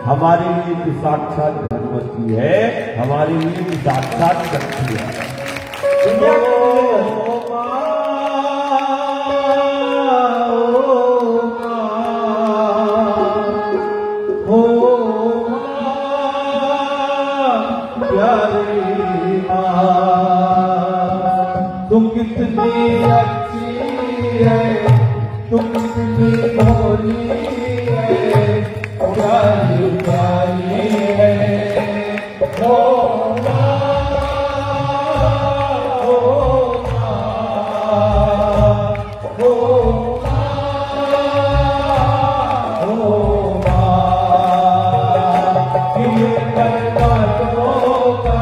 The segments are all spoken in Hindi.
हमारे लिए तो साक्षात भगवती है, हमारे लिए तो साक्षात शक्ति है। दुनिया तुम कितनी अच्छी है, तुम कितनी भोली है, प्यारी प्यारी है, ओ माँ, ओ माँ, ओ माँ, ओ माँ, ये करता होगा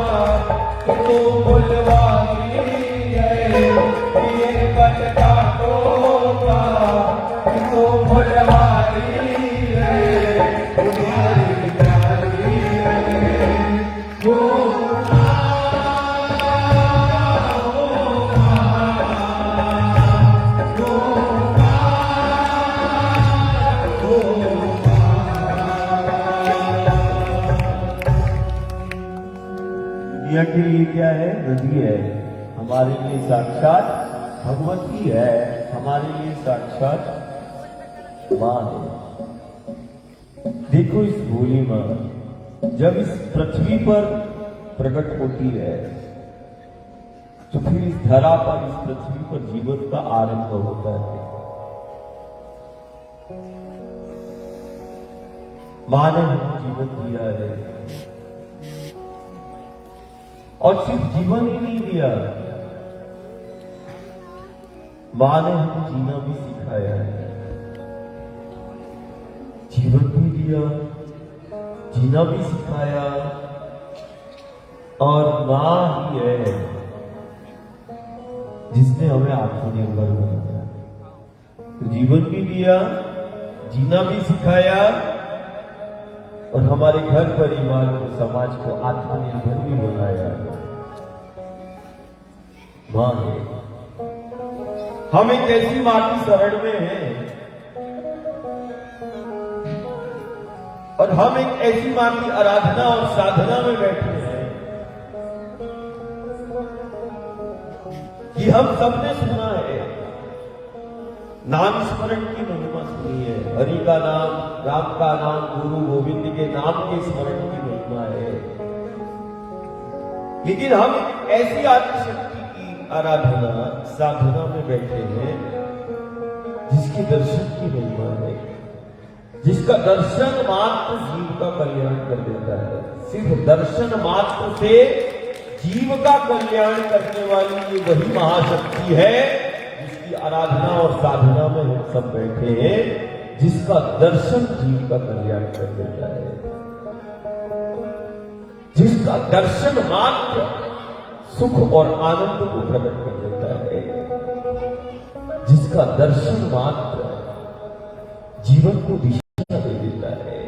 तो बुलवाई है, ये करता होगा तो बुलवाई है, तुम्हारी प्यारी है, ओ दुनिया के लिए क्या है? नदी है। हमारे लिए साक्षात भगवती है, हमारे लिए साक्षात मां है। देखो इस भोली मां जब इस पृथ्वी पर प्रकट होती है तो फिर इस धरा पर, इस पृथ्वी पर जीवन का आरंभ होता है। मां ने हमें जीवन दिया है और सिर्फ जीवन ही नहीं दिया, मां ने हमें जीना भी सिखाया है। जीवन भी दिया, जीना भी सिखाया, और मां ही है जिसने हमें आत्मनिर्भर बनाया। तो जीवन भी दिया, जीना भी सिखाया, और हमारे घर परिवार को, समाज को आत्मनिर्भर भी बनाया। मां है। हम एक ऐसी मां की शरण में हैं और हम एक ऐसी मां की आराधना और साधना में बैठे हैं कि हम सबने सुना है, नाम स्मरण की महिमा सुनी है। हरि का नाम, राम का नाम, गुरु गोविंद के नाम के स्मरण की महिमा है। लेकिन हम ऐसी आदिशक्ति की आराधना साधना में बैठे हैं जिसके दर्शन की महिमा है, जिसका दर्शन मात्र जीव का कल्याण कर देता है। सिर्फ दर्शन मात्र से जीव का कल्याण करने वाली ये वही महाशक्ति है जिसकी आराधना और साधना में हम सब बैठे हैं, जिसका दर्शन जीव का कल्याण कर देता है, जिसका दर्शन मात्र सुख और आनंद को प्रकट कर देता है, जिसका दर्शन मात्र जीवन को दिशा दे देता है,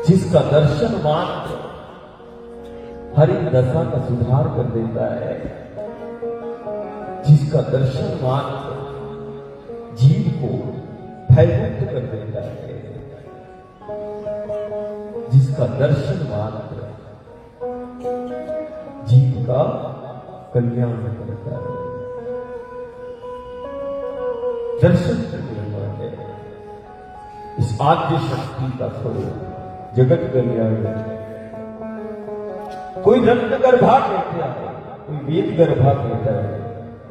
जिसका दर्शन मात्र हर एक दशा का सुधार कर देता है, जिसका दर्शन मात्र जीव को भयमुक्त कर देता है, जिसका दर्शन मात्र जीव का कल्याण करता है। दर्शन करना है इस आद्य शक्ति का स्वरूप जगत कल्याण है। कोई रत्न गर्भा कहता है, कोई वेद गर्भा कहता है,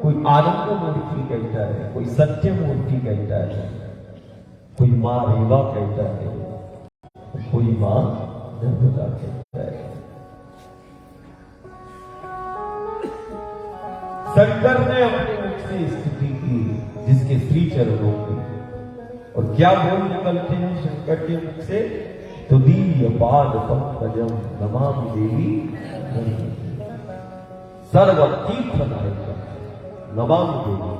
कोई आनंद मूर्ति कहता है, कोई सत्य मूर्ति कहता है, कोई मां रेवा कहता है, कोई मां नर्मदा कहता है। शंकर ने अपने मुख से स्तुति की जिसके श्री चरणों में, और क्या बोल निकलते हैं शंकर के मुख से? तो दीय पाद पंकजम नमामि देवी सर्वतीर्थ नायकम नमामि देवी।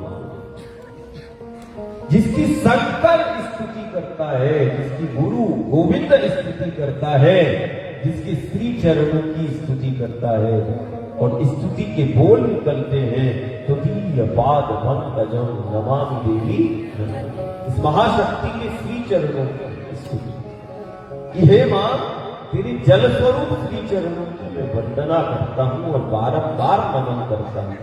जिसकी शंकर स्तुति करता है, जिसकी गुरु गोविंद स्तुति करता है, जिसके श्री चरणों की स्तुति करता है और स्तुति के बोल निकलते हैं, तो दीय पाद पंकजम नमामि देवी। इस महाशक्ति के श्री चरणों की स्तुति, कि हे मां, तेरे जल स्वरूप श्री चरणों की मैं वंदना करता हूं और बारंबार नमन करता हूं।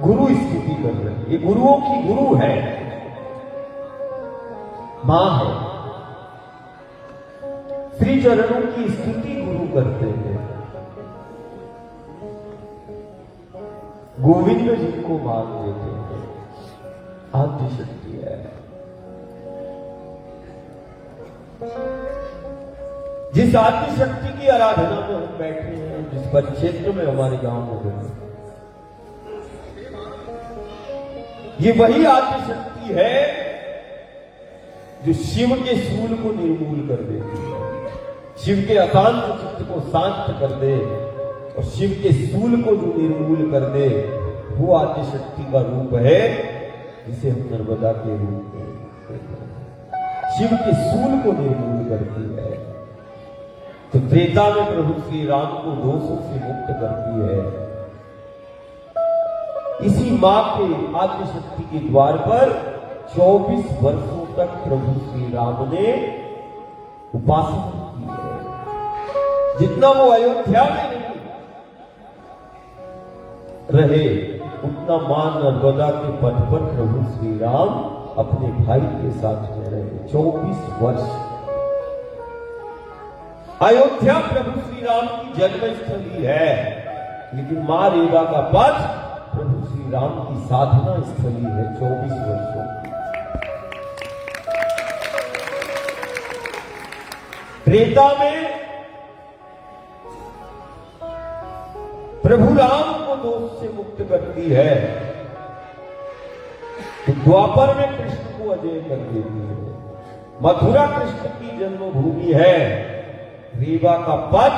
गुरु स्तुति कर रहे हैं, ये गुरुओं की गुरु है, मां है। श्री चरणों की स्तुति गुरु करते हैं। गोविंद जी को मान देते हैं, आद्य शक्ति है। जिस आद्य शक्ति की आराधना में हम बैठे हैं, जिस परिक्षेत्र में हमारे गांव में गए, ये वही आद्य शक्ति है जो शिव के शूल को निर्मूल कर देती है, शिव के अशांत चित्त को शांत कर दे और शिव के शूल को जो निर्मूल कर दे, वो आद्य शक्ति का रूप है जिसे हम नर्मदा के रूप में शिव के शूल को निर्मूल करती है। तो त्रेता में प्रभु श्री राम को दोषों से मुक्त करती है। इसी मां के आद्य शक्ति के द्वार पर 24 वर्षों तक प्रभु श्री राम ने उपासना की है। जितना वो अयोध्या में नहीं रहे, उतना मां नर्मदा के पथ पर प्रभु श्री राम अपने भाई के साथ में रहे। 24 वर्ष अयोध्या प्रभु श्री राम की जन्मस्थली है, लेकिन मां रेवा का पथ प्रभु श्री राम की साधना स्थली है। 24 वर्षों की। त्रेता में प्रभु राम को दोष से मुक्त करती है, तो द्वापर में कृष्ण को अजय कर देती है। मथुरा कृष्ण की जन्मभूमि है, रेवा का पथ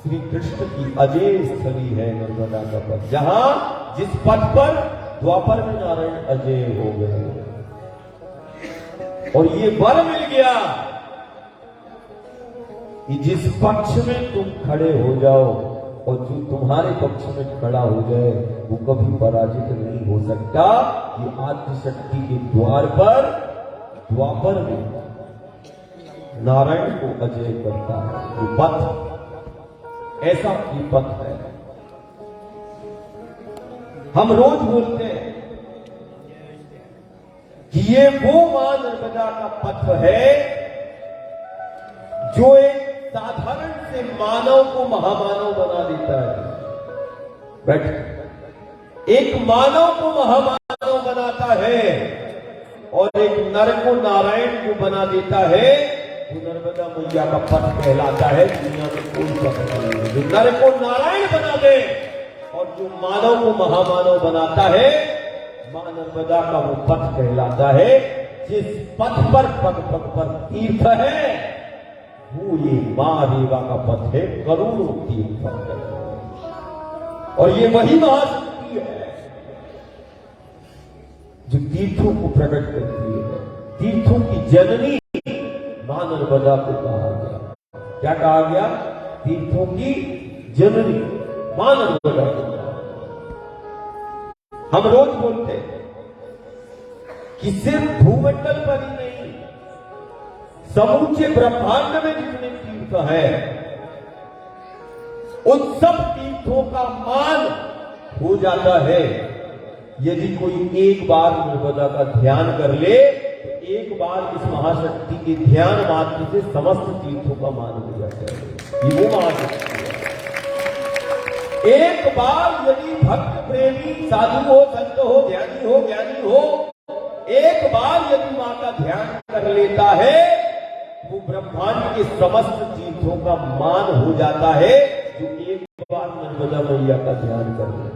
श्री कृष्ण की अजय स्थली है, नर्मदा का पथ, जहां जिस पथ पर द्वापर में नारायण अजय हो गए। और ये वर मिल गया कि जिस पक्ष में तुम खड़े हो जाओ और जो तुम्हारे पक्ष में खड़ा हो जाए, वो कभी पराजित नहीं हो सकता। ये आद्य शक्ति के द्वार पर द्वापर में नारायण को अजय करता है। ये पथ ऐसा ये पथ है। हम रोज बोलते हैं कि ये वो मां नर्मदा का पथ है जो एक साधारण से मानव को महामानव बना देता है। बैठ। एक मानव को महामानव बनाता है और एक नर को नारायण को बना देता है। वो नर्मदा मैया का पथ कहलाता है। दुनिया में कोई पथ नहीं है जो नर को नारायण बना दे और जो मानव को महामानव बनाता है। मां नर्मदा का वो पथ कहलाता है। जिस पथ पर पग पग पर तीर्थ है, वो ये मां रेवा का पथ है। करोड़ों तीर्थ है और ये वही महाशक्ति है जो तीर्थों को प्रकट करती है। तीर्थों की जननी मां नर्मदा को कहा गया। क्या कहा गया? तीर्थों की जननी मां नर्मदा को कहा। हम रोज बोलते हैं कि सिर्फ भूमंडल पर ही नहीं, समूचे ब्रह्मांड में जितने तीर्थ है, उन सब तीर्थों का मान हो जाता है यदि कोई एक बार नर्मदा का ध्यान कर ले। तो एक बार इस महाशक्ति के ध्यान मात्र से समस्त तीर्थों का मान हो जाता है। ये वो महाशक्ति है। एक बार यदि भक्त प्रेमी साधु हो, संत हो, ध्यानी हो, ज्ञानी हो, एक बार यदि मां का ध्यान कर लेता है, वो ब्रह्मांड के समस्त तीर्थों का मान हो जाता है। जो एक बार नर्मदा मैया का ध्यान कर ले,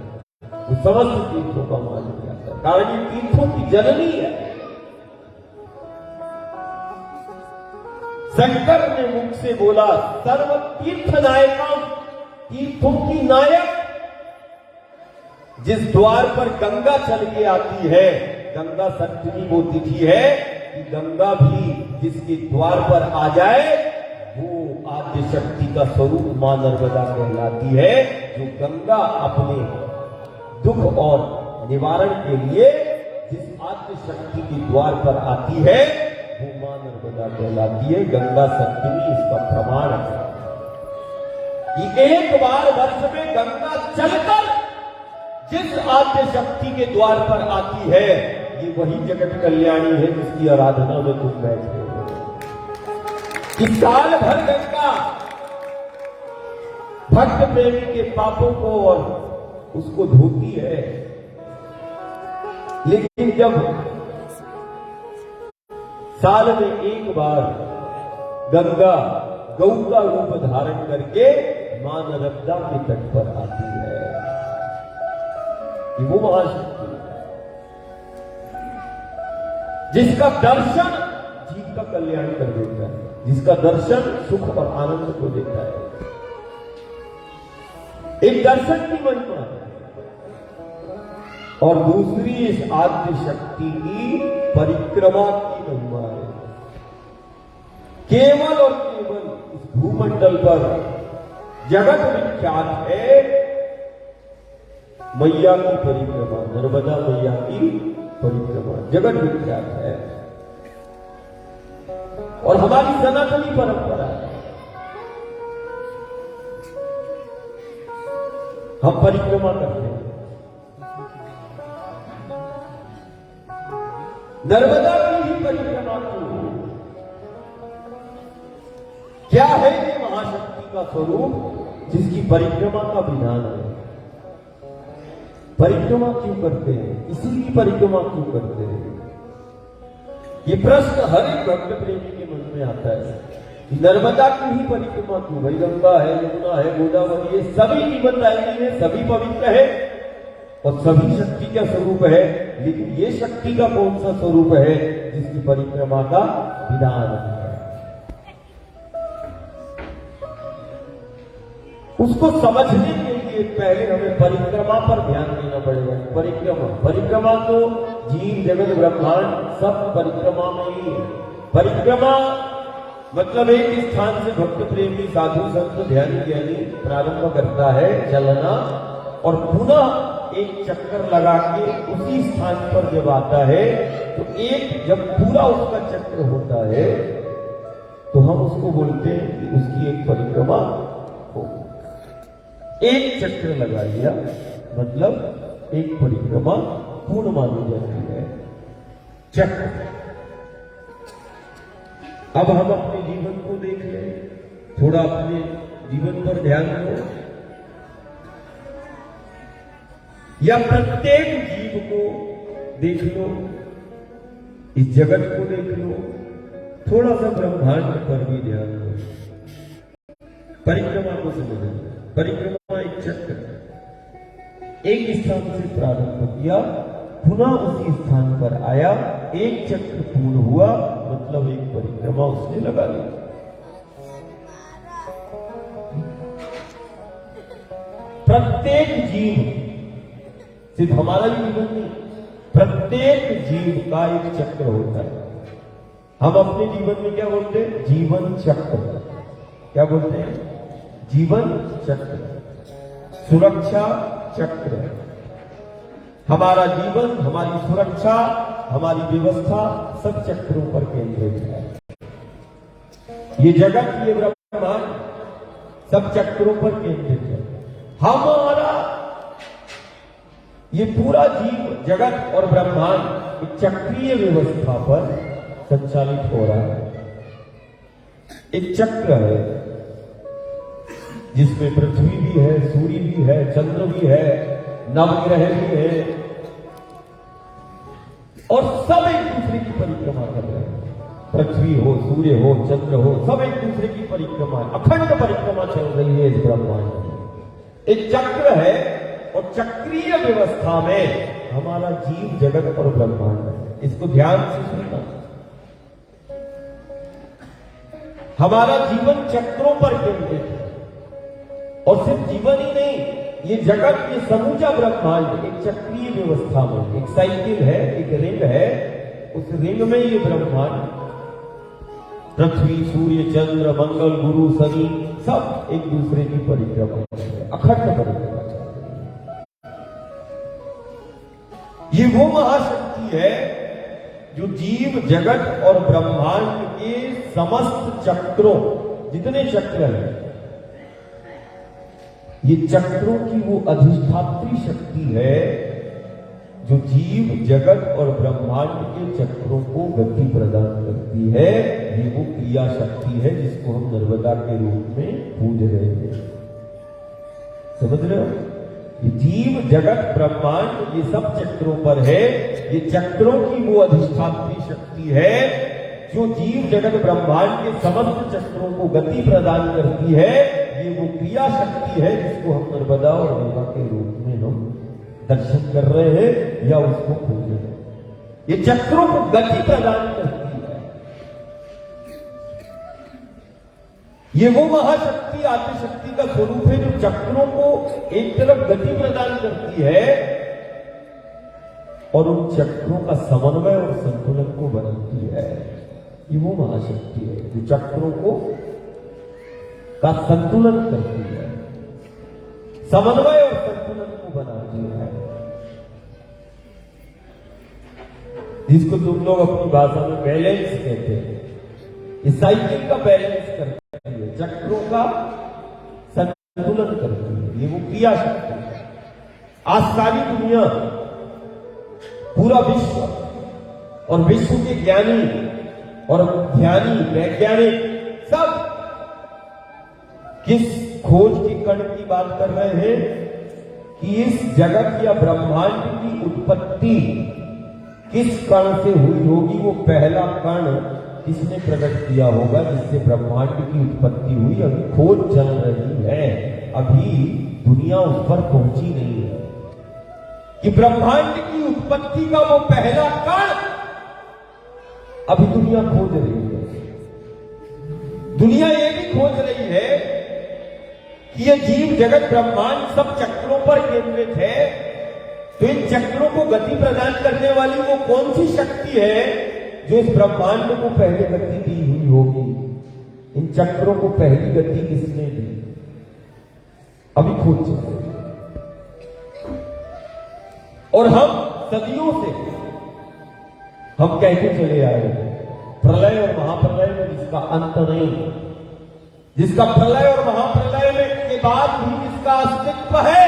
वो समस्त तीर्थों का मान हो जाता है। कारण ये तीर्थों की जननी है। शंकर ने मुख से बोला, सर्व तीर्थ नायकम, तीर्थों की नायक। जिस द्वार पर गंगा चल के आती है, गंगा सप्तमी वो तिथि है कि गंगा भी जिसके द्वार पर आ जाए, वो आद्य शक्ति का स्वरूप मां नर्मदा कहलाती है। जो गंगा अपने दुख और निवारण के लिए जिस आद्य शक्ति के द्वार पर आती है वो मां नर्मदा कहलाती है। गंगा सप्तमी इसका प्रमाण है कि एक बार वर्ष में गंगा चलकर जिस आद्य शक्ति के द्वार पर आती है ये वही जगत कल्याणी है जिसकी आराधना में तुम बैठे हो। इस साल भर गंगा भक्त प्रेमी के पापों को और उसको धोती है, लेकिन जब साल में एक बार गंगा गौ का रूप धारण करके मां नर्मदा के तट पर आती है, वो महाशक्ति जिसका दर्शन जीव का कल्याण कर देता है, जिसका दर्शन सुख और आनंद को देता है। एक दर्शन की महिमा है और दूसरी इस आद्य शक्ति की परिक्रमा की महिमा है। केवल और केवल इस भूमंडल पर जगत विख्यात है मैया की परिक्रमा, नर्मदा मैया की परिक्रमा जगत विख्यात है और हमारी सनातनी परंपरा है। हम परिक्रमा करते हैं। नर्मदा की ही परिक्रमा क्यों? क्या है ये महाशक्ति का स्वरूप जिसकी परिक्रमा का विधान है? परिक्रमा क्यों करते हैं? इसी की परिक्रमा क्यों करते हैं? ये प्रश्न हर एक भक्त प्रेमी के मन में आता है कि नर्मदा की ही परिक्रमा क्यों? भाई गंगा है, यमुना है, गोदावरी, ये सभी जीवनदायिनी है, सभी पवित्र है और सभी शक्ति का स्वरूप है, लेकिन ये शक्ति का कौन सा स्वरूप है जिसकी परिक्रमा का विधान है? उसको समझने के लिए पहले हमें परिक्रमा पर ध्यान देना पड़ेगा। परिक्रमा तो जीव जगत ब्रह्मांड सब परिक्रमा में ही है। परिक्रमा मतलब एक स्थान से भक्त प्रेमी साधु संत ध्यान ज्ञानी प्रारंभ करता है चलना और पुनः एक चक्कर लगा के उसी स्थान पर जब आता है तो एक जब पूरा उसका चक्र होता है तो हम उसको बोलते हैं कि उसकी एक परिक्रमा हो। एक चक्र लगा लिया मतलब एक परिक्रमा पूर्ण मानी जाती है। चक्र। अब हम अपने जीवन को देख लें, थोड़ा अपने जीवन पर ध्यान दो या प्रत्येक जीव को देख लो, इस जगत को देख लो, थोड़ा सा ब्रह्मांड पर भी ध्यान दो। परिक्रमा को समझो। परिक्रमा एक चक्र, एक स्थान से प्रारंभ किया, पुनः उसी स्थान पर आया, एक चक्र पूर्ण हुआ मतलब एक परिक्रमा उसने लगा ली। प्रत्येक जीव, सिर्फ हमारा ही जीवन नहीं, प्रत्येक जीव का एक चक्र होता है। हम अपने जीवन में क्या बोलते हैं? जीवन चक्र। क्या बोलते हैं? जीवन चक्र, सुरक्षा चक्र। हमारा जीवन, हमारी सुरक्षा, हमारी व्यवस्था सब चक्रों पर केंद्रित है। ये जगत, ये ब्रह्मांड सब चक्रों पर केंद्रित है। हमारा ये पूरा जीव जगत और ब्रह्मांड एक चक्रीय व्यवस्था पर संचालित हो रहा है। एक चक्र है जिसमें पृथ्वी भी है, सूर्य भी है, चंद्र भी है, नवग्रह भी है और सब एक दूसरे की परिक्रमा कर रहे हैं। पृथ्वी हो, सूर्य हो, चंद्र हो, सब एक दूसरे की परिक्रमा, अखंड परिक्रमा चल रही है इस ब्रह्मांड में। एक चक्र है और चक्रीय व्यवस्था में हमारा जीव जगत और ब्रह्मांड है। इसको ध्यान से सुनना। हमारा जीवन चक्रों पर केंद्रित है और सिर्फ जीवन ही नहीं, ये जगत, ये समूचा ब्रह्मांड एक चक्रीय व्यवस्था में, एक साइकिल है, एक रिंग है। उस रिंग में ये ब्रह्मांड, पृथ्वी, सूर्य, चंद्र, मंगल, गुरु, शनि सब एक दूसरे की परिक्रमा कर रहे हैं, अखंड परिक्रमा कर रहे हैं। ये वो महाशक्ति है जो जीव जगत और ब्रह्मांड के समस्त चक्रों, जितने चक्र हैं, ये चक्रों की वो अधिष्ठात्री शक्ति है जो जीव जगत और ब्रह्मांड के चक्रों को गति प्रदान करती है। ये वो क्रिया शक्ति है जिसको हम नर्मदा के रूप में पूज रहे हैं। समझ रहे हो? ये जीव जगत ब्रह्मांड ये सब चक्रों पर है। ये चक्रों की वो अधिष्ठात्री शक्ति है जो जीव जगत ब्रह्मांड के समस्त चक्रों को गति प्रदान करती है। ये वो क्रिया शक्ति है जिसको हम नर्मदा और गंगा के रूप में हम दर्शन कर रहे हैं या उसको पूज रहे हैं। ये चक्रों को गति प्रदान करती है। ये वो महाशक्ति आदिशक्ति का स्वरूप है जो चक्रों को एक तरफ गति प्रदान करती है और उन चक्रों का समन्वय और संतुलन को बनाती है। ये वो महाशक्ति है जो चक्रों को का संतुलन करती है, समन्वय और संतुलन को बनाती है, जिसको तुम लोग अपनी भाषा में बैलेंस कहते हैं। इस साइकिल का बैलेंस करती है, चक्रों का संतुलन करती है। ये वो क्रिया शक्ति है। आज सारी दुनिया, पूरा विश्व और विश्व के ज्ञानी और ध्यानी वैज्ञानिक सब किस खोज की कण की बात कर रहे हैं कि इस जगत या ब्रह्मांड की उत्पत्ति किस कण से हुई होगी। वो पहला कण किसने प्रकट किया होगा जिससे ब्रह्मांड की उत्पत्ति हुई। अभी खोज चल रही है, अभी दुनिया उस पर पहुंची नहीं है कि ब्रह्मांड की उत्पत्ति का वो पहला कण अभी दुनिया खोज रही है। दुनिया ये भी खोज रही है कि ये जीव जगत ब्रह्मांड सब चक्रों पर केंद्रित है, तो इन चक्रों को गति प्रदान करने वाली वो कौन सी शक्ति है जो इस ब्रह्मांड को पहले गति दी हुई होगी। इन चक्रों को पहली गति किसने दी, अभी खोज चल रही है। और हम सदियों से हम कहते चले आए हैं प्रलय और महाप्रलय में जिसका अंत नहीं, जिसका प्रलय और महाप्रलय में के बाद भी जिसका अस्तित्व है,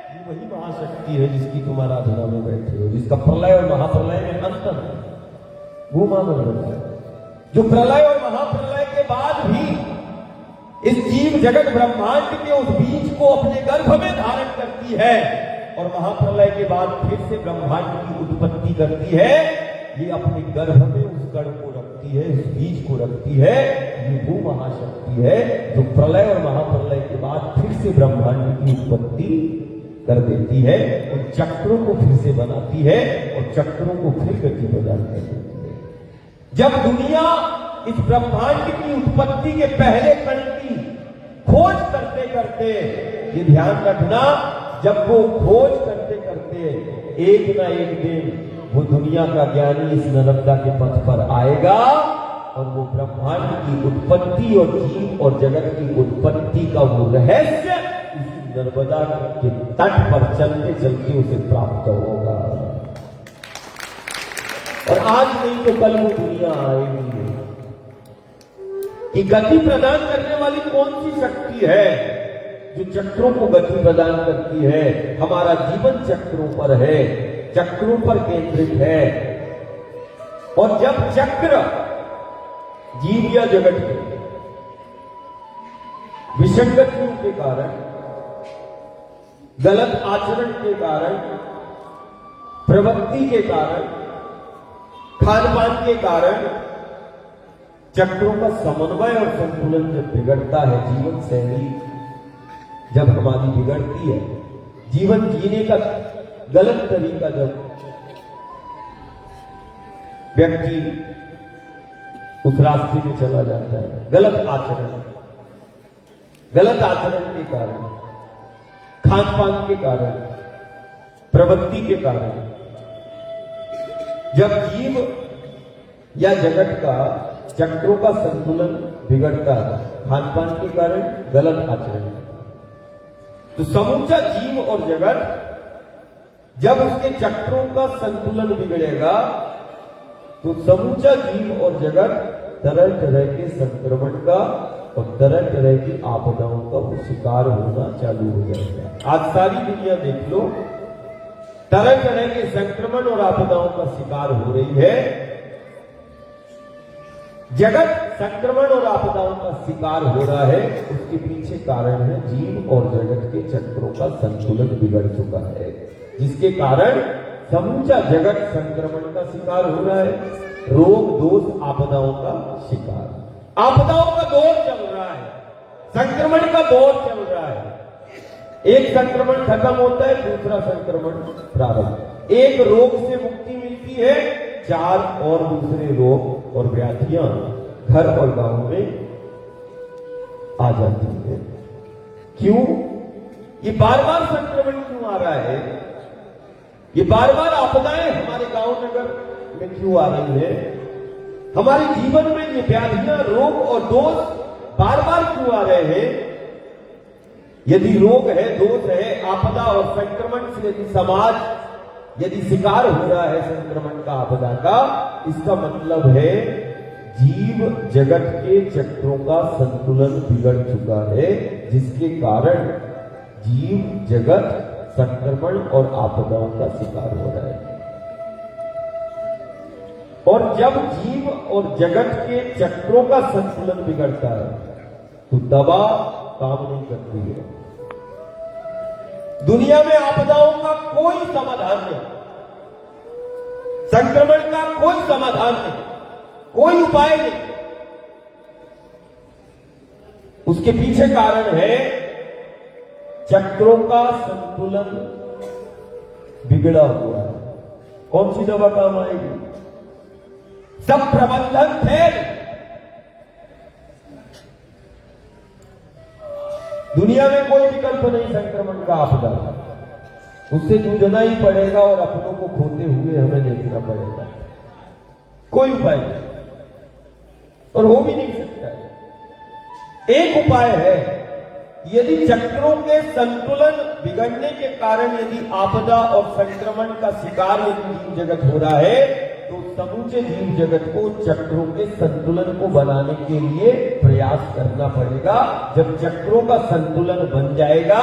ये वही महाशक्ति है जिसकी तुम आराधना में बैठे हो। जिसका प्रलय और महाप्रलय में अंत है वो मां नर्मदा है, जो प्रलय और महाप्रलय के बाद भी इस जीव जगत ब्रह्मांड के उस बीज को अपने गर्भ में धारण करती है और महाप्रलय के बाद फिर से ब्रह्मांड की उत्पत्ति करती है। ये अपने गर्भ में उस कण को रखती है, उस बीज को रखती है। ये वो महाशक्ति है जो प्रलय और महाप्रलय के बाद फिर से ब्रह्मांड की उत्पत्ति कर देती है, उन चक्रों को फिर से बनाती है और चक्रों को फिर गति प्रदान कर देती है। जब दुनिया इस ब्रह्मांड की उत्पत्ति के पहले कण की खोज करते करते, ये ध्यान रखना, जब वो खोज करते करते एक ना एक दिन वो दुनिया का ज्ञानी इस नर्मदा के पथ पर आएगा और वो ब्रह्मांड की उत्पत्ति और जीव और जगत की उत्पत्ति का वो रहस्य इस नर्मदा के तट पर चलते चलते उसे प्राप्त होगा। और आज नहीं तो कल वो दुनिया आएगी कि गति प्रदान करने वाली कौन सी शक्ति है जो चक्रों को गति प्रदान करती है। हमारा जीवन चक्रों पर है, चक्रों पर केंद्रित है। और जब चक्र जीव या जगत के विसंगतियों के कारण, गलत आचरण के कारण, प्रवृत्ति के कारण, खान पान के कारण चक्रों का समन्वय और संतुलन जब बिगड़ता है, जीवन शैली जब हमारी बिगड़ती है, जीवन जीने का गलत तरीका जब व्यक्ति उस रास्ते में चला जाता है, गलत आचरण के कारण, खान पान के कारण, प्रवृत्ति के कारण, जब जीव या जगत का चक्रों का संतुलन बिगड़ता है खान पान के कारण, गलत आचरण, तो समूचा जीव और जगत जब उसके चक्रों का संतुलन बिगड़ेगा तो समूचा जीव और जगत तरह तरह के संक्रमण का और तरह तरह की आपदाओं का वो शिकार होना चालू हो जाएगा। आज सारी दुनिया देख लो, तरह तरह के संक्रमण और आपदाओं का शिकार हो रही है। जगत संक्रमण और आपदाओं का शिकार हो रहा है, उसके पीछे कारण है जीव और जगत के चक्रों का संतुलन बिगड़ चुका है, जिसके कारण समूचा जगत संक्रमण का शिकार हो रहा है, रोग दोष आपदाओं का शिकार। आपदाओं का दौर चल रहा है, संक्रमण का दौर चल रहा है। एक संक्रमण खत्म होता है, दूसरा संक्रमण प्रारंभ। एक रोग से मुक्ति मिलती है, 4 और दूसरे रोग और व्याधियां घर और गांव में आ जाती है। क्यों? ये बार बार संक्रमण क्यों आ रहा है? ये बार बार आपदाएं हमारे गांव नगर में क्यों आ रही है? हमारे जीवन में ये व्याधियां, रोग और दोष बार बार क्यों आ रहे हैं? यदि रोग है, दोष है, आपदा और संक्रमण से यदि समाज यदि शिकार हो रहा है संक्रमण का, आपदा का, इसका मतलब है जीव जगत के चक्रों का संतुलन बिगड़ चुका है, जिसके कारण जीव जगत संक्रमण और आपदाओं का शिकार हो रहा है। और जब जीव और जगत के चक्रों का संतुलन बिगड़ता है तो दवा काम नहीं करती है। दुनिया में आपदाओं का कोई समाधान नहीं, संक्रमण का कोई समाधान नहीं, कोई उपाय नहीं। उसके पीछे कारण है चक्रों का संतुलन बिगड़ा हुआ है। कौन सी दवा काम आएगी? सब प्रबंधन फेल। दुनिया में कोई विकल्प नहीं संक्रमण का, आपदा, उससे जूझना ही पड़ेगा और अपनों को खोते हुए हमें देखना पड़ेगा। कोई उपाय नहीं और हो भी नहीं सकता है। एक उपाय है, यदि चक्रों के संतुलन बिगड़ने के कारण यदि आपदा और संक्रमण का शिकार यदि जीव जगत हो रहा है, तो समूचे जीव जगत को चक्रों के संतुलन को बनाने के लिए प्रयास करना पड़ेगा। जब चक्रों का संतुलन बन जाएगा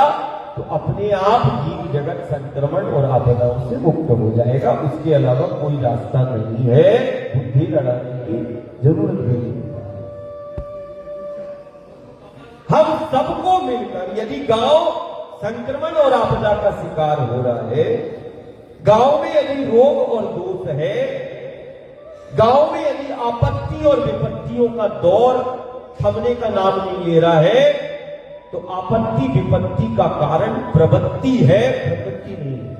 तो अपने आप जीव जगत संक्रमण और आपदाओं से मुक्त हो जाएगा। उसके अलावा कोई रास्ता नहीं है। बुद्धि लड़ाने की जरूरत नहीं। हम सबको मिलकर, यदि गांव संक्रमण और आपदा का शिकार हो रहा है, गांव में यदि रोग और दोष है, गांव में यदि आपत्ति और विपत्तियों का दौर थमने का नाम नहीं ले रहा है, तो आपत्ति विपत्ति का कारण प्रवृत्ति है, प्रवृत्ति नहीं है।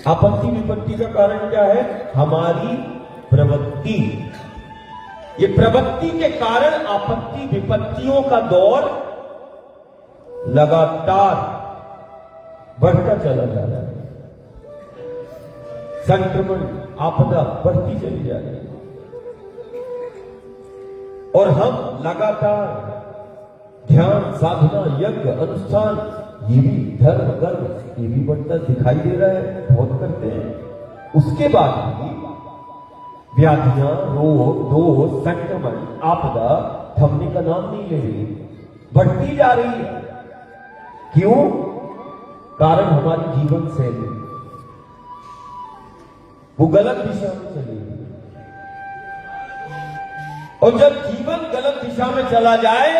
आपत्ति विपत्ति का कारण क्या है? हमारी प्रवृत्ति। ये प्रवृत्ति के कारण आपत्ति विपत्तियों का दौर लगातार बढ़ता चला जा रहा है। संक्रमण आपदा बढ़ती चली जा रही है और हम लगातार ध्यान, साधना, यज्ञ, अनुष्ठान, ये भी धर्म, कर्म, ये भी बढ़ता दिखाई दे रहा है, बहुत करते हैं। उसके बाद भी व्याधियां, रोग, दोष, संक्रमण, आपदा थमने का नाम नहीं ले रही, बढ़ती जा रही है। क्यों? कारण हमारी जीवन शैली, वो गलत दिशा में चली गई। और जब जीवन गलत दिशा में चला जाए,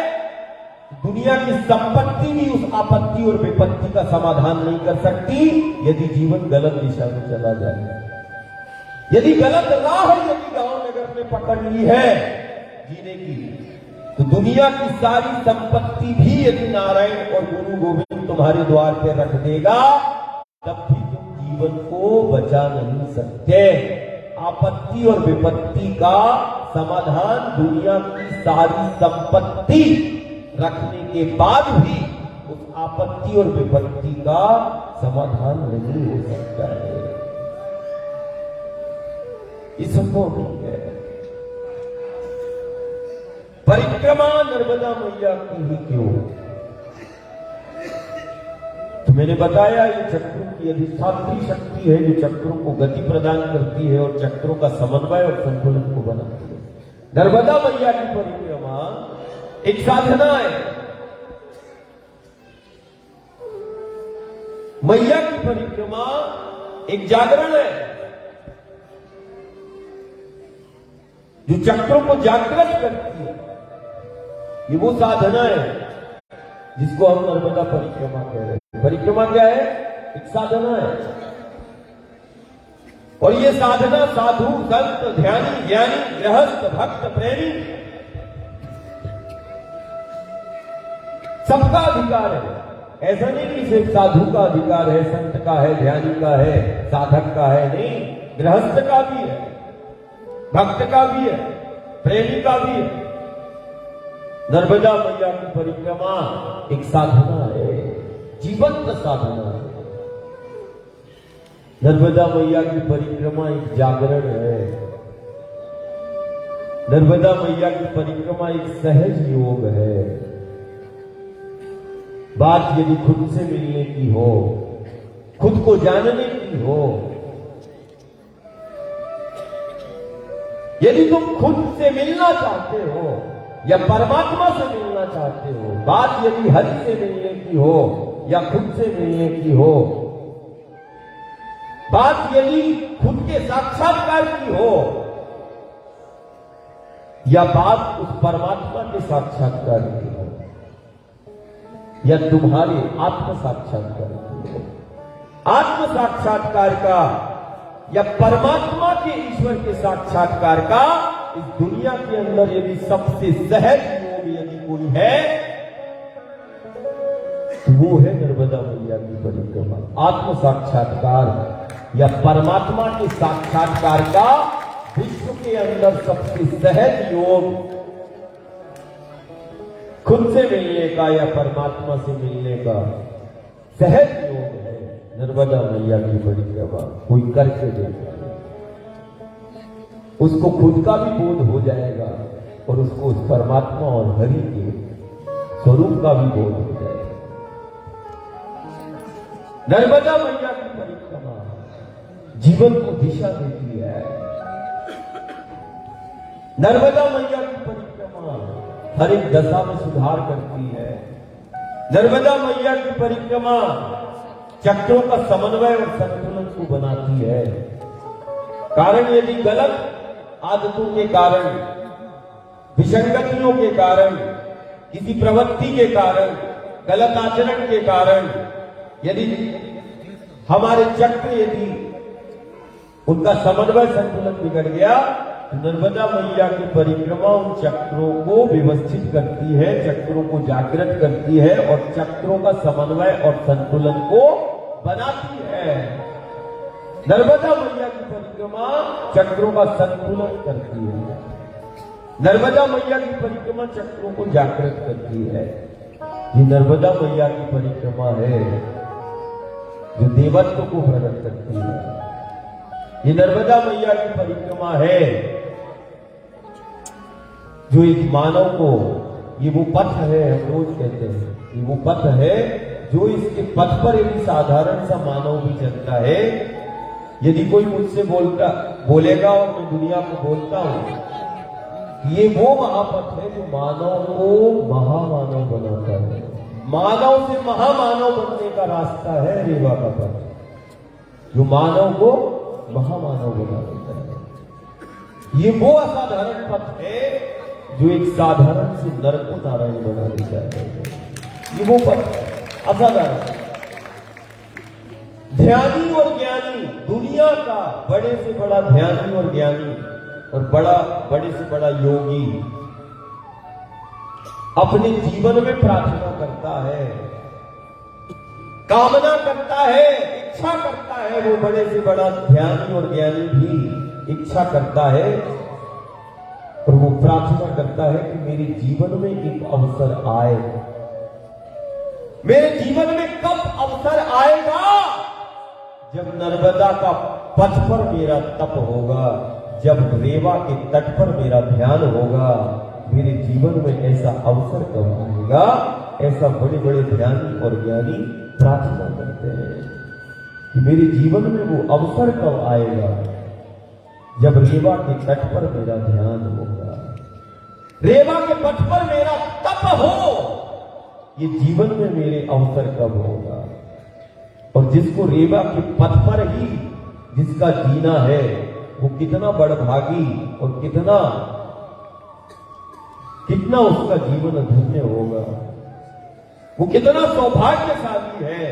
दुनिया की संपत्ति भी उस आपत्ति और विपत्ति का समाधान नहीं कर सकती। यदि जीवन गलत दिशा में चला जाए, यदि गलत राह यदि गांव नगर में पकड़ ली है जीने की, तो दुनिया की सारी संपत्ति भी यदि नारायण और गुरु गोविंद तुम्हारे द्वार पे रख देगा, तब भी तुम जीवन को बचा नहीं सकते। आपत्ति और विपत्ति का समाधान दुनिया की सारी संपत्ति रखने के बाद भी उस आपत्ति और विपत्ति का समाधान नहीं हो सकता है। ये संभव नहीं है। परिक्रमा नर्मदा मैया की ही क्यों, तो मैंने बताया ये चक्रों की अधिष्ठात्री शक्ति है जो चक्रों को गति प्रदान करती है और चक्रों का समन्वय और संतुलन को बनाती है। नर्मदा मैया की परिक्रमा एक साधना है। मैया की परिक्रमा एक जागरण है जो चक्रों को जागृत करती है। ये वो साधना है जिसको हम नर्मदा परिक्रमा कह रहे हैं। परिक्रमा क्या है? एक साधना है। और ये साधना साधु संत ध्यानी ज्ञानी गृहस्थ भक्त प्रेमी सबका अधिकार है। ऐसा नहीं कि सिर्फ साधु का अधिकार है, संत का है, ध्यानी का है, साधक का है, नहीं, गृहस्थ का भी है, भक्त का भी है, प्रेमी का भी है। नर्मदा मैया की परिक्रमा एक साधना है, जीवंत साधना है। नर्मदा मैया की परिक्रमा एक जागरण है। नर्मदा मैया की परिक्रमा एक सहज योग है। बात यदि खुद से मिलने की हो, खुद को जानने की हो, यदि तुम खुद से मिलना चाहते हो या परमात्मा से मिलना चाहते हो, बात यदि हरि से मिलने की हो या खुद से मिलने की हो, बात यदि खुद के साक्षात्कार की हो या बात उस परमात्मा के साक्षात्कार की हो या तुम्हारे आत्म साक्षात्कार की हो, आत्म साक्षात्कार का या परमात्मा के ईश्वर के साक्षात्कार का इस दुनिया के अंदर यदि सबसे सहज योग यदि कोई है तो वो है नर्मदा मैया की परिक्रमा। आत्म साक्षात्कार या परमात्मा के साक्षात्कार का विश्व के अंदर सबसे सहज योग खुद से मिलने का या परमात्मा से मिलने का सहज योग है नर्मदा मैया की परिक्रमा। कोई करके देगा, उसको खुद का भी बोध हो जाएगा और उसको उस परमात्मा और हरि के स्वरूप का भी बोध हो जाएगा। नर्मदा मैया की परिक्रमा जीवन को दिशा देती है। नर्मदा मैया की परिक्रमा हर एक दशा में सुधार करती है। नर्मदा मैया की परिक्रमा चक्रों का समन्वय और संतुलन को बनाती है। कारण यदि गलत आदतों के कारण, विसंगतियों के कारण, किसी प्रवृत्ति के कारण, गलत आचरण के कारण यदि हमारे चक्र यदि उनका समन्वय संतुलन बिगड़ गया तो नर्मदा मैया की परिक्रमा उन चक्रों को व्यवस्थित करती है, चक्रों को जागृत करती है और चक्रों का समन्वय और संतुलन को बनाती है। नर्मदा मैया की परिक्रमा चक्रों का संतुलन करती है। नर्मदा मैया की परिक्रमा चक्रों को जागृत करती है। ये नर्मदा मैया की परिक्रमा है जो देवत्व को प्रकट करती है। ये नर्मदा मैया की परिक्रमा है जो एक मानव को, ये वो पथ है, हम रोज कहते हैं, ये वो पथ है जो इसके पथ पर यदि साधारण सा मानव भी चलता है, यदि कोई मुझसे बोलेगा और मैं दुनिया को बोलता हूं, ये वो महापथ है जो मानव को महामानव बनाता है। मानव से महामानव बनने का रास्ता है रेवा का पथ, जो मानव को महामानव बना देता है। ये वो असाधारण पथ है जो एक साधारण से नर को नारायण बना देता है। ये वो पथ असाधारण। ध्यानी और ज्ञानी, दुनिया का बड़े से बड़ा ध्यानी और ज्ञानी और बड़े से बड़ा योगी अपने जीवन में प्रार्थना करता है, कामना करता है, इच्छा करता है। वो बड़े से बड़ा ध्यानी और ज्ञानी भी इच्छा करता है और वो प्रार्थना करता है कि मेरे जीवन में एक अवसर आए। मेरे जीवन में कब अवसर आएगा? जब नर्मदा का पथ पर मेरा तप होगा, जब रेवा के तट पर मेरा ध्यान होगा। मेरे जीवन में ऐसा अवसर कब आएगा? ऐसा बड़े बड़े ध्यानी और ज्ञानी प्रार्थना करते हैं कि मेरे जीवन में वो अवसर कब आएगा जब रेवा के तट पर मेरा ध्यान होगा, रेवा के पथ पर मेरा तप हो। ये जीवन में मेरे अवसर कब होगा। और जिसको रेवा के पथ पर ही जिसका जीना है वो कितना बड़भागी और कितना उसका जीवन धन्य होगा। वो कितना सौभाग्यशाली है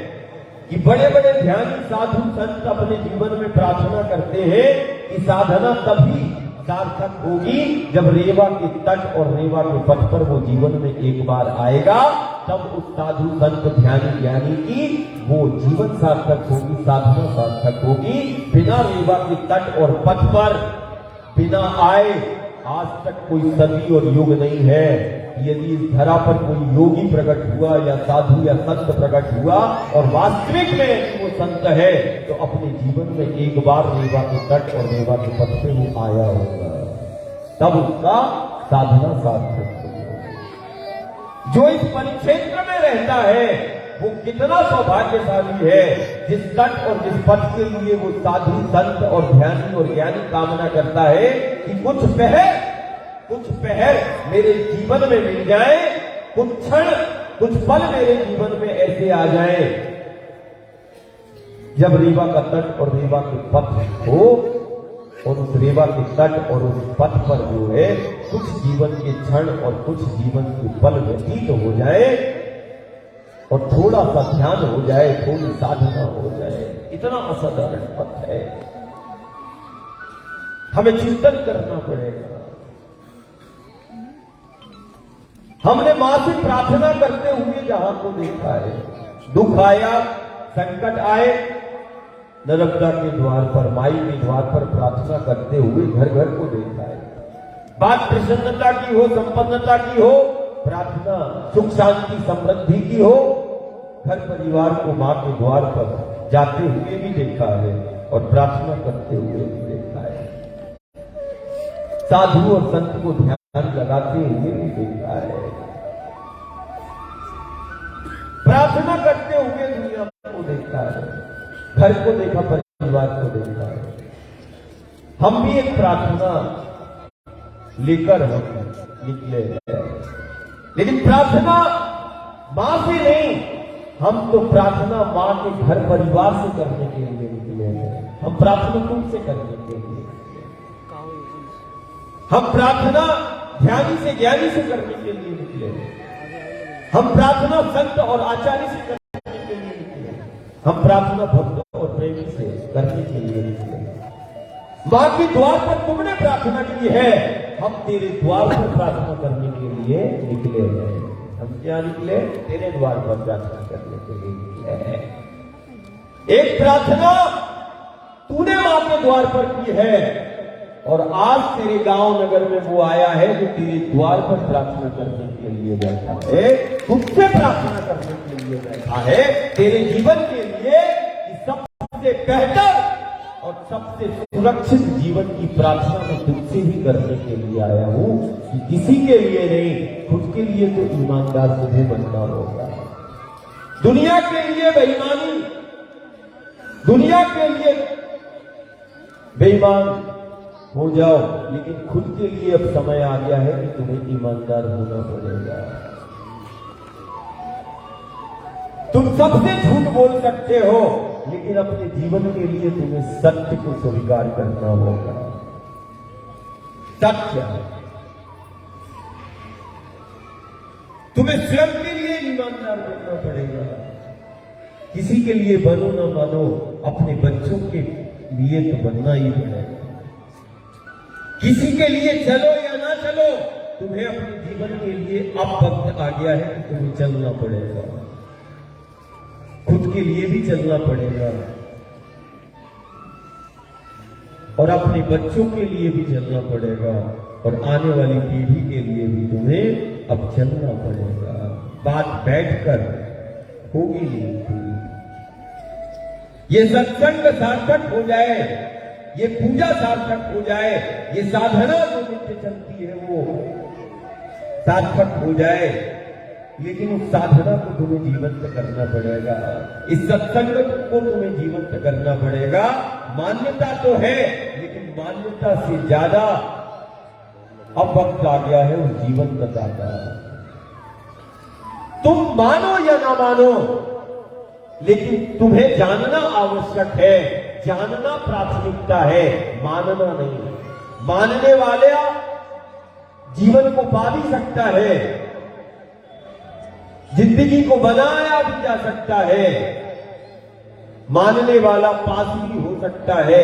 कि बड़े बड़े ध्यानी साधु संत अपने जीवन में प्रार्थना करते हैं कि साधना तभी सार्थक होगी जब रेवा के तट और रेवा के पथ पर वो जीवन में एक बार आएगा, तब उस साधु संत ध्यानी ज्ञानी की वो जीवन सार्थक होगी, साधना सार्थक होगी। बिना रेवा के तट और पथ पर बिना आए आज तक कोई सदी और युग नहीं है। यदि इस धरा पर कोई योगी प्रकट हुआ या साधु या संत प्रकट हुआ और वास्तविक में वो संत है तो अपने जीवन में एक बार रेवा के तट और रेवा के पथ पे वो आया होगा, तब उसका साधना सार्थक होगी। जो इस परिक्षेत्र में रहता है वो कितना सौभाग्यशाली है जिस तट और जिस पथ के लिए वो साधु संत और ध्यानी और ज्ञानी कामना करता है कि कुछ पहर मेरे जीवन में मिल जाए, कुछ क्षण कुछ पल मेरे जीवन में ऐसे आ जाए जब रेवा का तट और रेवा के पथ हो और उस रेवा के तट और उस पथ पर जो है कुछ जीवन के क्षण और कुछ जीवन के पल व्यतीत हो जाए और थोड़ा सा ध्यान हो जाए, थोड़ी साधना हो जाए। इतना असाधारण पथ है, हमें चिंतन करना पड़ेगा। हमने मां से प्रार्थना करते हुए जहां को देखा है, दुख आया, संकट आए, नर्मदा के द्वार पर, माई के द्वार पर प्रार्थना करते हुए घर घर को देखा है। बात प्रसन्नता की हो, संपन्नता की हो, प्रार्थना सुख शांति समृद्धि की हो, घर परिवार को मां के द्वार पर जाते हुए भी देखा है और प्रार्थना करते हुए भी देखा है। साधु और संत को ध्यान लगाते हुए भी देखा है, प्रार्थना करते हुए दुनिया को देखा है, घर को देखा, परिवार को देखा है। हम भी एक प्रार्थना लेकर हम निकले हैं, लेकिन प्रार्थना मां से नहीं, हम तो प्रार्थना मां के घर परिवार से करने के लिए निकले हैं। हम प्रार्थना तुमसे करने के लिए निकले, हम प्रार्थना ध्यानी से ज्ञानी से करने के लिए निकले, हम प्रार्थना संत और आचार्य से करने के लिए निकले, हम प्रार्थना भक्त और प्रेमी से करने के लिए निकले। मां के द्वार पर तुमने प्रार्थना की है, हम तेरे द्वार पर प्रार्थना करने के लिए निकले हैं। हम क्या निकले? तेरे द्वार पर प्रार्थना करने के लिए निकले हैं। एक प्रार्थना तूने मां के द्वार पर की है और आज तेरे गांव नगर में वो आया है जो तेरे द्वार पर प्रार्थना करने के लिए बैठा है, तुझसे प्रार्थना करने के लिए बैठा है, तेरे जीवन के लिए सबसे बेहतर और सबसे सुरक्षित जीवन की प्रार्थना मैं तुझसे ही करने के लिए आया हूं कि किसी के लिए नहीं, खुद के लिए तो ईमानदार तुम्हें बनना होगा। दुनिया के लिए बेईमानी, दुनिया के लिए बेईमान हो जाओ, लेकिन खुद के लिए अब समय आ गया है कि तुम्हें ईमानदार होना पड़ेगा। तुम सबसे झूठ बोल सकते हो, लेकिन अपने जीवन के लिए तुम्हें सत्य को स्वीकार करना होगा। सत्य तुम्हें स्वयं के लिए ईमानदार बनना पड़ेगा। किसी के लिए बनो ना मानो, अपने बच्चों के लिए तो बनना ही पड़ेगा। किसी के लिए चलो या ना चलो, तुम्हें अपने जीवन के लिए अब वक्त आ गया है कि तुम्हें चलना पड़ेगा, खुद के लिए भी चलना पड़ेगा और अपने बच्चों के लिए भी चलना पड़ेगा और आने वाली पीढ़ी के लिए भी तुम्हें अब चलना पड़ेगा। बात बैठकर होगी नहीं पूरी। ये सत्संग सार्थक हो जाए, ये पूजा सार्थक हो जाए, ये साधना जो नित्य चलती है वो सार्थक हो जाए, लेकिन उस साधना को तुम्हें जीवंत करना पड़ेगा, इस सत्संग को तुम्हें जीवंत करना पड़ेगा। मान्यता तो है, लेकिन मान्यता से ज्यादा अब वक्त आ गया है उस जीवंतता का। तुम मानो या ना मानो, लेकिन तुम्हें जानना आवश्यक है, जानना प्राथमिकता है, मानना नहीं। मानने वाले जीवन को पा भी सकता है, जिंदगी को बनाया भी जा सकता है, मानने वाला पास भी हो सकता है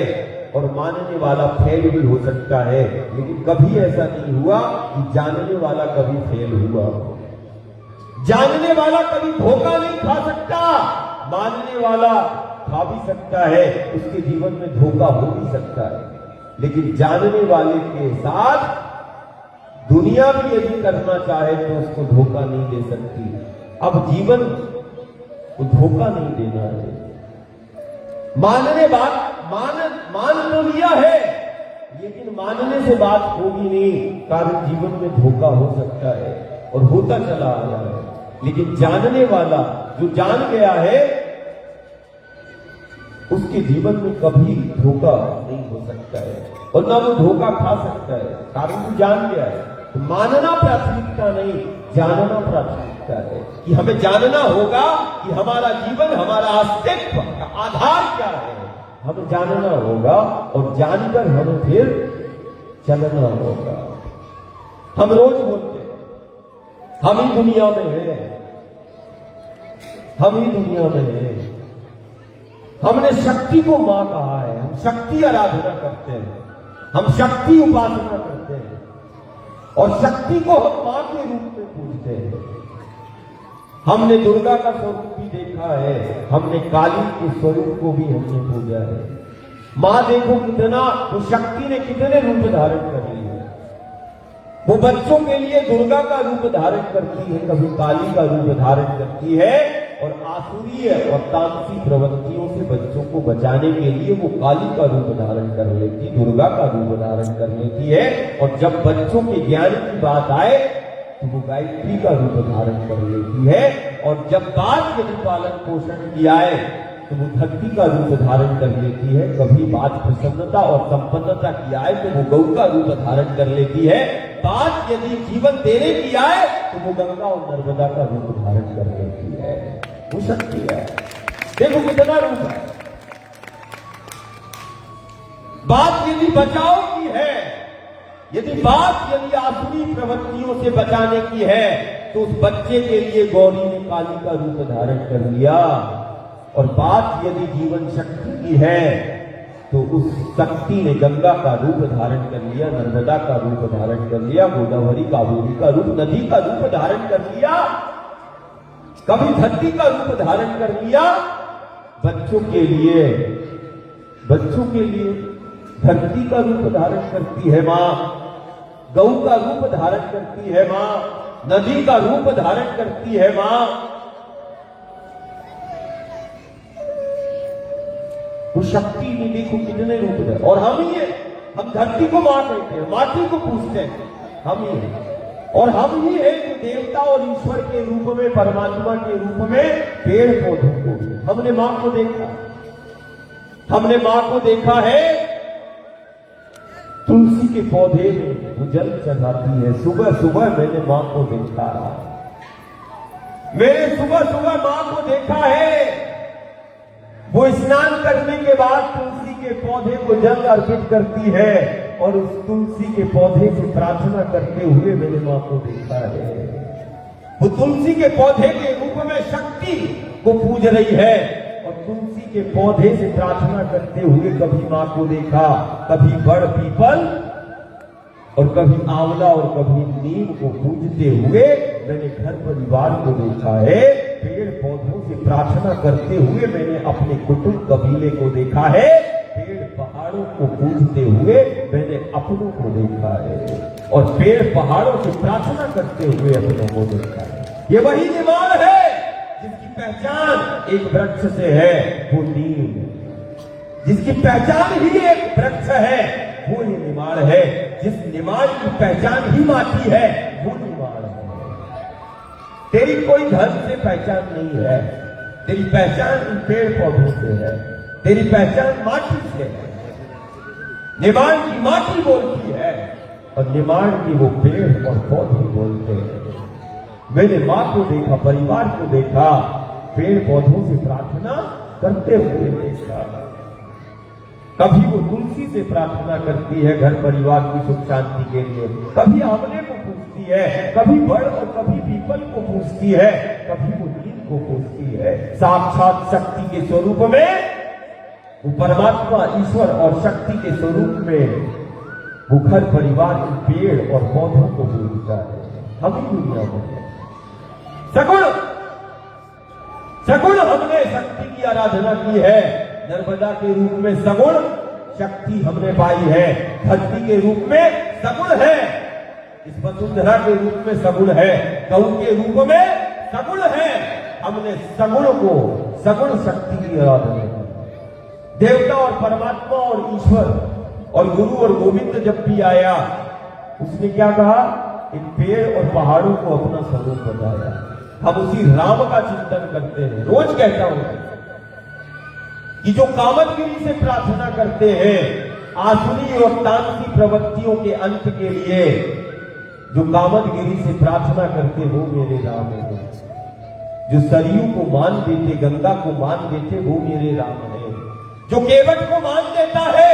और मानने वाला फेल भी हो सकता है। लेकिन कभी ऐसा नहीं हुआ कि जानने वाला कभी फेल हुआ। जानने वाला कभी धोखा नहीं खा सकता, मानने वाला खा भी सकता है, उसके जीवन में धोखा हो भी सकता है। लेकिन जानने वाले के साथ दुनिया भी यदि करना चाहे तो उसको धोखा नहीं दे सकती। अब जीवन को धोखा नहीं देना है। मान तो लिया है, लेकिन मानने से बात होगी नहीं, कारण जीवन में धोखा हो सकता है और होता चला आया है। लेकिन जानने वाला जो जान गया है, उसके जीवन में कभी धोखा नहीं हो सकता है और ना वो धोखा खा सकता है, कारण वो जान गया है। तो मानना प्राथमिकता नहीं, जानना प्राथमिकता है। कि हमें जानना होगा कि हमारा जीवन, हमारा अस्तित्व का आधार क्या है, हमें जानना होगा और जानकर हमें फिर चलना होगा। हम रोज बोलते हैं हम ही दुनिया में हैं, हम ही दुनिया में हैं। हमने शक्ति को मां कहा है, हम शक्ति आराधना करते हैं, हम शक्ति उपासना करते हैं और शक्ति को हम मां के रूप में पूजते हैं। हमने दुर्गा का स्वरूप भी देखा है, हमने काली के स्वरूप को भी हमने पूजा है। मां देखो कितना, वो शक्ति ने कितने रूप धारण कर लिए। वो बच्चों के लिए दुर्गा का रूप धारण करती है, कभी काली का रूप धारण करती है और आसुरीय और तामसी प्रवृत्तियों से बच्चों को बचाने के लिए वो काली का रूप धारण कर लेती, दुर्गा का रूप धारण कर लेती है। और जब बच्चों के ज्ञान की बात आए तो वो गायत्री का रूप धारण कर लेती है। और जब बात यदि पालन पोषण की आए तो वो धरती का रूप धारण कर लेती है। कभी बात प्रसन्नता और संपन्नता की आए तो वो गौ का रूप धारण कर लेती है। बात यदि जीवन देने की आए तो वो गंगा और नर्मदा का रूप धारण कर लेती है। वो शक्ति है, देखो कितना रूप है। बात यदि बचाव की है, यदि आसुरी प्रवृत्तियों से बचाने की है, तो उस बच्चे के लिए गौरी ने काली का रूप धारण कर लिया। और बात यदि जीवन शक्ति की है तो उस शक्ति ने गंगा का रूप धारण कर लिया, नर्मदा का रूप धारण कर लिया, गोदावरी कावेरी का रूप, नदी का रूप धारण कर लिया, कभी धरती का रूप धारण कर लिया। बच्चों के लिए धरती का रूप धारण करती है मां, गौ का रूप धारण करती है मां, नदी का रूप धारण करती है मां। वो शक्ति ने देखो कितने रूप है। और हम ही है, हम धरती को मां कहते हैं, माटी को पूजते हैं, हम ही है। और हम ही है जो देवता और ईश्वर के रूप में, परमात्मा के रूप में पेड़ पौधों को, हमने मां को देखा, हमने मां को देखा है तुलसी के पौधे में वो जल चढ़ाती है। सुबह सुबह मैंने मां को देखा, मैंने सुबह सुबह मां को देखा है। वो स्नान करने के बाद तुलसी के पौधे को जल अर्पित करती है और उस तुलसी के पौधे से प्रार्थना करते हुए मैंने मां को देखा है। वो तुलसी के पौधे के रूप में शक्ति को पूज रही है और तुलसी के पौधे से प्रार्थना करते हुए कभी मां को देखा, कभी बड़ पीपल और कभी आंवला और कभी नीम को पूजते हुए मैंने घर परिवार को देखा है। पेड़ पौधों से प्रार्थना करते हुए मैंने अपने कुटुंब कबीले को देखा है। पेड़ पहाड़ों को पूजते हुए मैंने अपनों को देखा है और पेड़ पहाड़ों से प्रार्थना करते हुए अपनों को देखा है। ये वही निमाड़ है जिसकी पहचान एक वृक्ष से है, वो नीम। जिसकी पहचान ही एक वृक्ष है वो ये निमाड़ है। जिस निमाड़ की पहचान ही माटी है वो निमाड़ है। तेरी कोई धन से पहचान नहीं है, तेरी पहचान इन पेड़ पौधों से है, तेरी पहचान माटी से है। निमाड़ की माटी बोलती है और निमाड़ की वो पेड़ और पौधे बोलते हैं। मैंने मां को देखा, परिवार को देखा, पेड़ पौधों से प्रार्थना करते हुए देखा। कभी वो तुलसी से प्रार्थना करती है घर परिवार की सुख शांति के लिए, कभी आंवले को पूछती है, कभी बड़ और कभी पीपल को पूछती है, कभी वो नीम को पूछती है। साक्षात शक्ति के स्वरूप में वो परमात्मा ईश्वर और शक्ति के स्वरूप में वो घर परिवार के पेड़ और पौधों को पूजता है। हम ही दुनिया में सगुण सगुण हमने शक्ति की आराधना की है। नर्मदा के रूप में सगुण शक्ति हमने पाई है, धरती के रूप में सगुण है, इस वसुंधरा के रूप में सगुण है, गौ के रूप में सगुण है। हमने सगुण को, सगुण शक्ति की आराधना की। देवता और परमात्मा और ईश्वर और गुरु और गोविंद जब भी आया, उसने क्या कहा? इन पेड़ और पहाड़ों को अपना स्वरूप बताया। हम उसी राम का चिंतन करते हैं। रोज कहता हूं कि जो कामदगिरी से प्रार्थना करते हैं, आसुरी और तामसी प्रवृत्तियों के अंत के लिए जो कामदगिरी से प्रार्थना करते हो मेरे राम है। जो सरयू को मान देते, गंगा को मान देते, वो मेरे राम है। जो केवट को मान देता है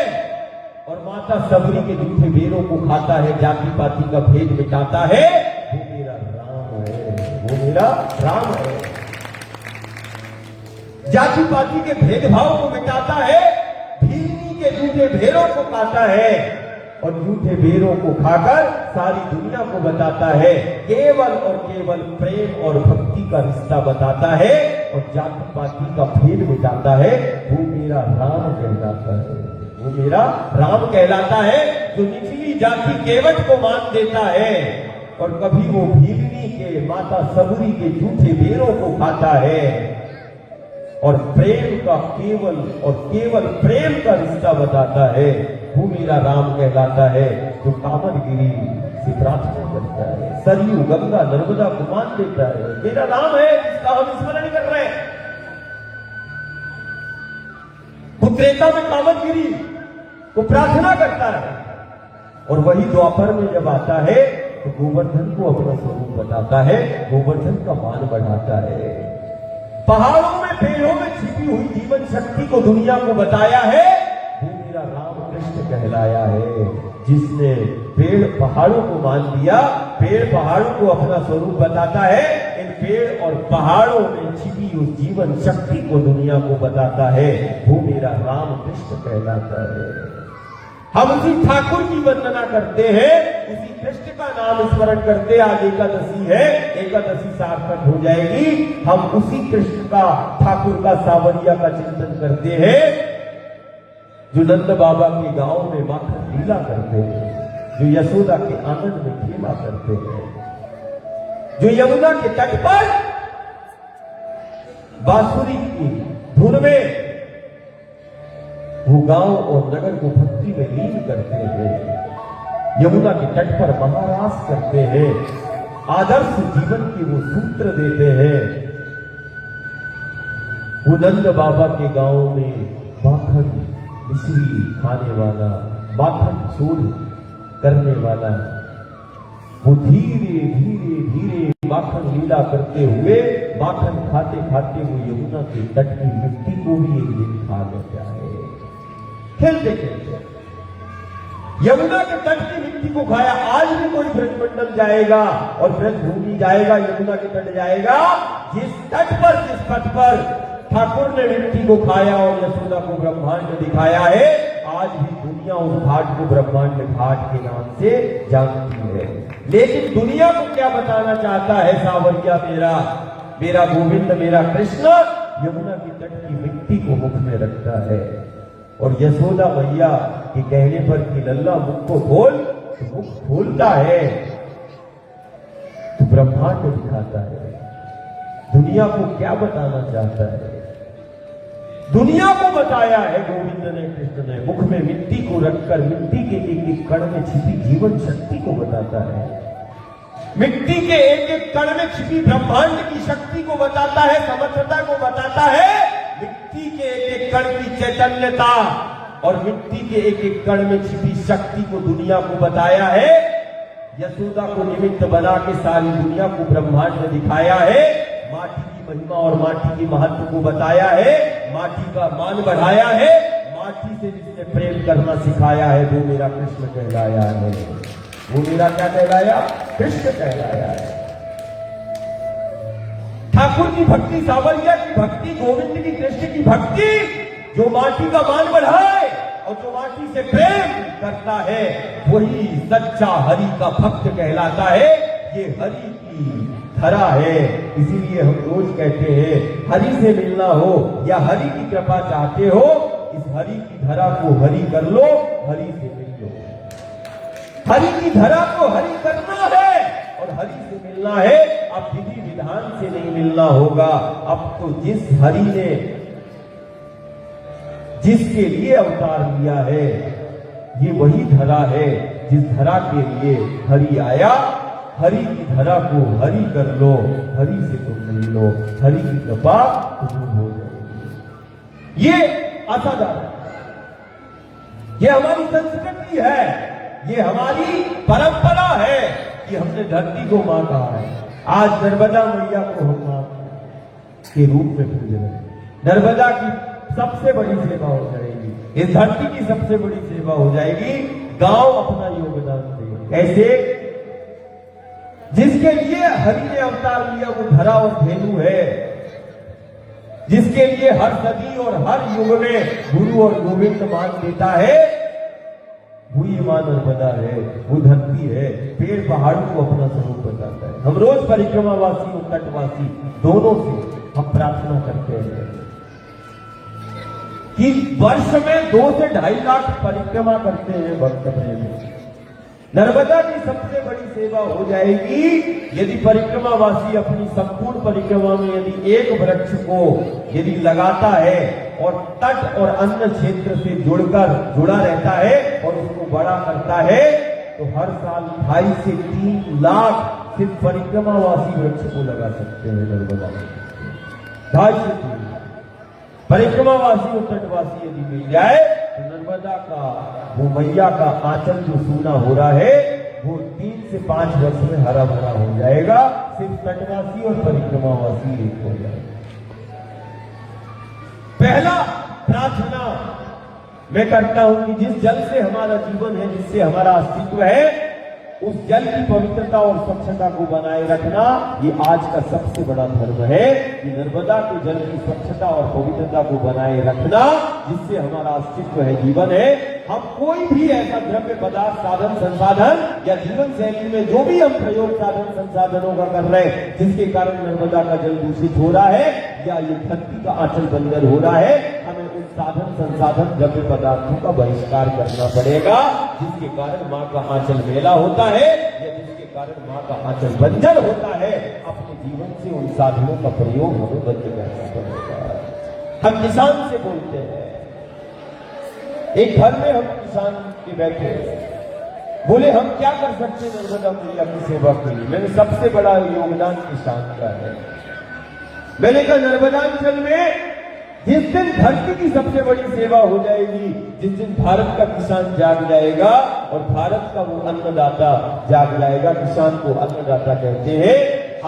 और माता सबरी के जूठे बेरों को खाता है, जाति पाति का भेद मिटाता है, वो मेरा राम है, वो मेरा राम है। जाति पाति के भेदभाव को मिटाता है, भीलनी के जूठे भेड़ों को खाता है और जूठे भेड़ों को खाकर सारी दुनिया को बताता है केवल और केवल प्रेम और भक्ति का रिश्ता बताता है और जाति पाति का भेद मिटाता है। वो मेरा राम कहलाता है, वो मेरा राम कहलाता है। जो निचली जाति केवट को मान देता है और कभी वो भीलनी के, माता सबरी के जूठे भेड़ों को खाता है और प्रेम का केवल और केवल प्रेम का रिश्ता बताता है, वो मेरा राम कहलाता है। जो कामदगिरी से प्रार्थना करता है, सरयू गंगा नर्मदा को मान देता है, मेरा राम है, जिसका हम स्मरण कर रहे हैं। वो त्रेता में कामदगिरी को प्रार्थना करता है और वही द्वापर में जब आता है तो गोवर्धन को अपना स्वरूप बताता है, गोवर्धन का मान बढ़ाता है। पहाड़ों में, पेड़ों में छिपी हुई जीवन शक्ति को दुनिया को बताया है, वो मेरा राम कृष्ण कहलाया है। जिसने पेड़ पहाड़ों को मान दिया, पेड़ पहाड़ों को अपना स्वरूप बताता है, इन पेड़ और पहाड़ों में छिपी हुई जीवन शक्ति को दुनिया को बताता है, वो मेरा राम कृष्ण कहलाता है। हम उसी ठाकुर की वंदना करते हैं, उसी कृष्ण का नाम स्मरण करते। आज एकादशी है, एकादशी सार्थक हो जाएगी। हम उसी कृष्ण का, ठाकुर का, सावरिया का चिंतन करते हैं जो नंद बाबा के गांव में माखन लीला करते हैं, जो यशोदा के आंगन में खेला करते हैं, जो यमुना के तट पर बांसुरी की धुन में वो गांव और नगर को भक्ति में लीन करते हैं, यमुना के तट पर महारास करते हैं, आदर्श जीवन के वो सूत्र देते हैं। वो नंद बाबा के गांव में माखन मिश्री खाने वाला, माखन चोरी करने वाला, वो धीरे धीरे धीरे माखन लीला करते हुए, माखन खाते खाते वो यमुना के तट की मिट्टी को भी एक दिन खा लेता है। खेलते खेलते यमुना के तट की मिट्टी को खाया। आज भी कोई ब्रजमंडल जाएगा और ब्रजभूमि जाएगा, यमुना के तट जाएगा, जिस तट पर, जिस पथ पर ठाकुर ने मिट्टी को खाया और यशोदा को ब्रह्मांड दिखाया है, आज भी दुनिया उस घाट को ब्रह्मांड घाट के नाम से जानती है। लेकिन दुनिया को क्या बताना चाहता है सावरिया मेरा, मेरा गोविंद, मेरा कृष्ण यमुना के तट की मिट्टी को मुख में रखता है और यशोदा मैया के कहने पर कि लल्ला मुख को खोल, तो मुख खोलता है तो ब्रह्मांड दिखाता है। दुनिया को क्या बताना चाहता है? दुनिया को बताया है गोविंद ने, कृष्ण ने, मुख में मिट्टी को रखकर मिट्टी के एक एक कण में छिपी जीवन शक्ति को बताता है। मिट्टी के एक एक कण में छिपी ब्रह्मांड की शक्ति को बताता है, समर्थता को बताता है। मिट्टी के एक एक कण की चैतन्यता और मिट्टी के एक एक कण में छिपी शक्ति को दुनिया को बताया है। यशोदा को निमित्त बना के सारी दुनिया को ब्रह्मांड में दिखाया है। माटी की महिमा और माटी के महत्व को बताया है, माटी का मान बढ़ाया है। माटी से जिसने प्रेम करना सिखाया है वो मेरा कृष्ण कहलाया है। वो मेरा क्या कहलाया? कृष्ण कहलाया है। ठाकुर की भक्ति, सावरिया की भक्ति, गोविंद की, कृष्ण की भक्ति जो माटी का मान बढ़ाए और जो माटी से प्रेम करता है वही सच्चा हरि का भक्त कहलाता है। ये हरि की धरा है, इसीलिए हम रोज कहते हैं हरि से मिलना हो या हरि की कृपा चाहते हो, इस हरि की धरा को हरि कर लो, हरि से मिल लो। हरि की धरा को हरि करना है और हरि से मिलना है। अब विधि विधान से नहीं मिलना होगा। अब तो जिस हरि ने जिसके लिए अवतार लिया है ये वही धरा है जिस धरा के लिए हरि आया। हरि की धरा को हरि कर लो, हरि से तुम मिल लो, हरि की कृपा तुम हो जाएगी। ये असाधारण, ये हमारी संस्कृति है, ये हमारी परंपरा है कि हमने धरती को मां कहा है। आज नर्मदा मैया को हम मां के रूप में पूज रहे हैं। नर्मदा की सबसे बड़ी सेवा हो जाएगी, इस धरती की सबसे बड़ी सेवा हो जाएगी। गांव अपना योगदान देगा। कैसे? जिसके लिए हरि ने अवतार लिया वो धरा और धेनु है, जिसके लिए हर सदी और हर युग में गुरु और गोविंद मान देता है, वही मां नर्मदा है, वो धरती है। पेड़ पहाड़ों को अपना स्वरूप बताता है। हम रोज परिक्रमावासी और तटवासी दोनों से हम प्रार्थना करते हैं कि वर्ष में 2 से 2.5 लाख परिक्रमा करते हैं भक्त प्रेमी। नर्मदा की सबसे बड़ी सेवा हो जाएगी यदि परिक्रमावासी अपनी संपूर्ण परिक्रमा में यदि एक वृक्ष को यदि लगाता है और तट और अन्य क्षेत्र से जुड़ा रहता है और उसको बड़ा करता है, तो हर साल 2.5 से 3 लाख सिर्फ परिक्रमावासी वृक्ष को लगा सकते हैं नर्मदा में। 2.5 से 3 परिक्रमावासी और तटवासी यदि मिल जाए तो नर्मदा का वो मैया का आंचल जो सूना हो रहा है वो 3 से 5 वर्ष में हरा भरा हो जाएगा। सिर्फ तटवासी और परिक्रमावासी एक हो जाएगा। पहला प्रार्थना मैं करता हूं कि जिस जल से हमारा जीवन है, जिससे हमारा अस्तित्व है, उस जल की पवित्रता और स्वच्छता को बनाए रखना ये आज का सबसे बड़ा धर्म है कि नर्मदा के जल की स्वच्छता और पवित्रता को बनाए रखना, जिससे हमारा अस्तित्व है, जीवन है। हम कोई भी ऐसा द्रव्य पदार्थ, साधन, संसाधन या जीवन शैली में जो भी हम प्रयोग साधन संसाधनों का कर रहे हैं जिसके कारण नर्मदा का जल दूषित हो रहा है या ये धरती का आंचल बंजर हो रहा है, हमें उन साधन संसाधन द्रव्य पदार्थों का बहिष्कार करना पड़ेगा, जिसके कारण माँ का आंचल मेला होता है या जिसके कारण माँ का आंचल बंजर होता है। अपने जीवन से उन साधनों का प्रयोग हमें बंद करना पड़ेगा। हम किसान से बोलते हैं, एक घर में हम किसान के बैठे बोले हम क्या कर सकते हैं नर्मदा मैया की सेवा के लिए। मैंने सबसे बड़ा योगदान किसान का है। मैंने कहा नर्मदांचल में जिस दिन धरती की सबसे बड़ी सेवा हो जाएगी, जिस दिन भारत का किसान जाग जाएगा और भारत का वो अन्नदाता जाग जाएगा। किसान को अन्नदाता कहते हैं।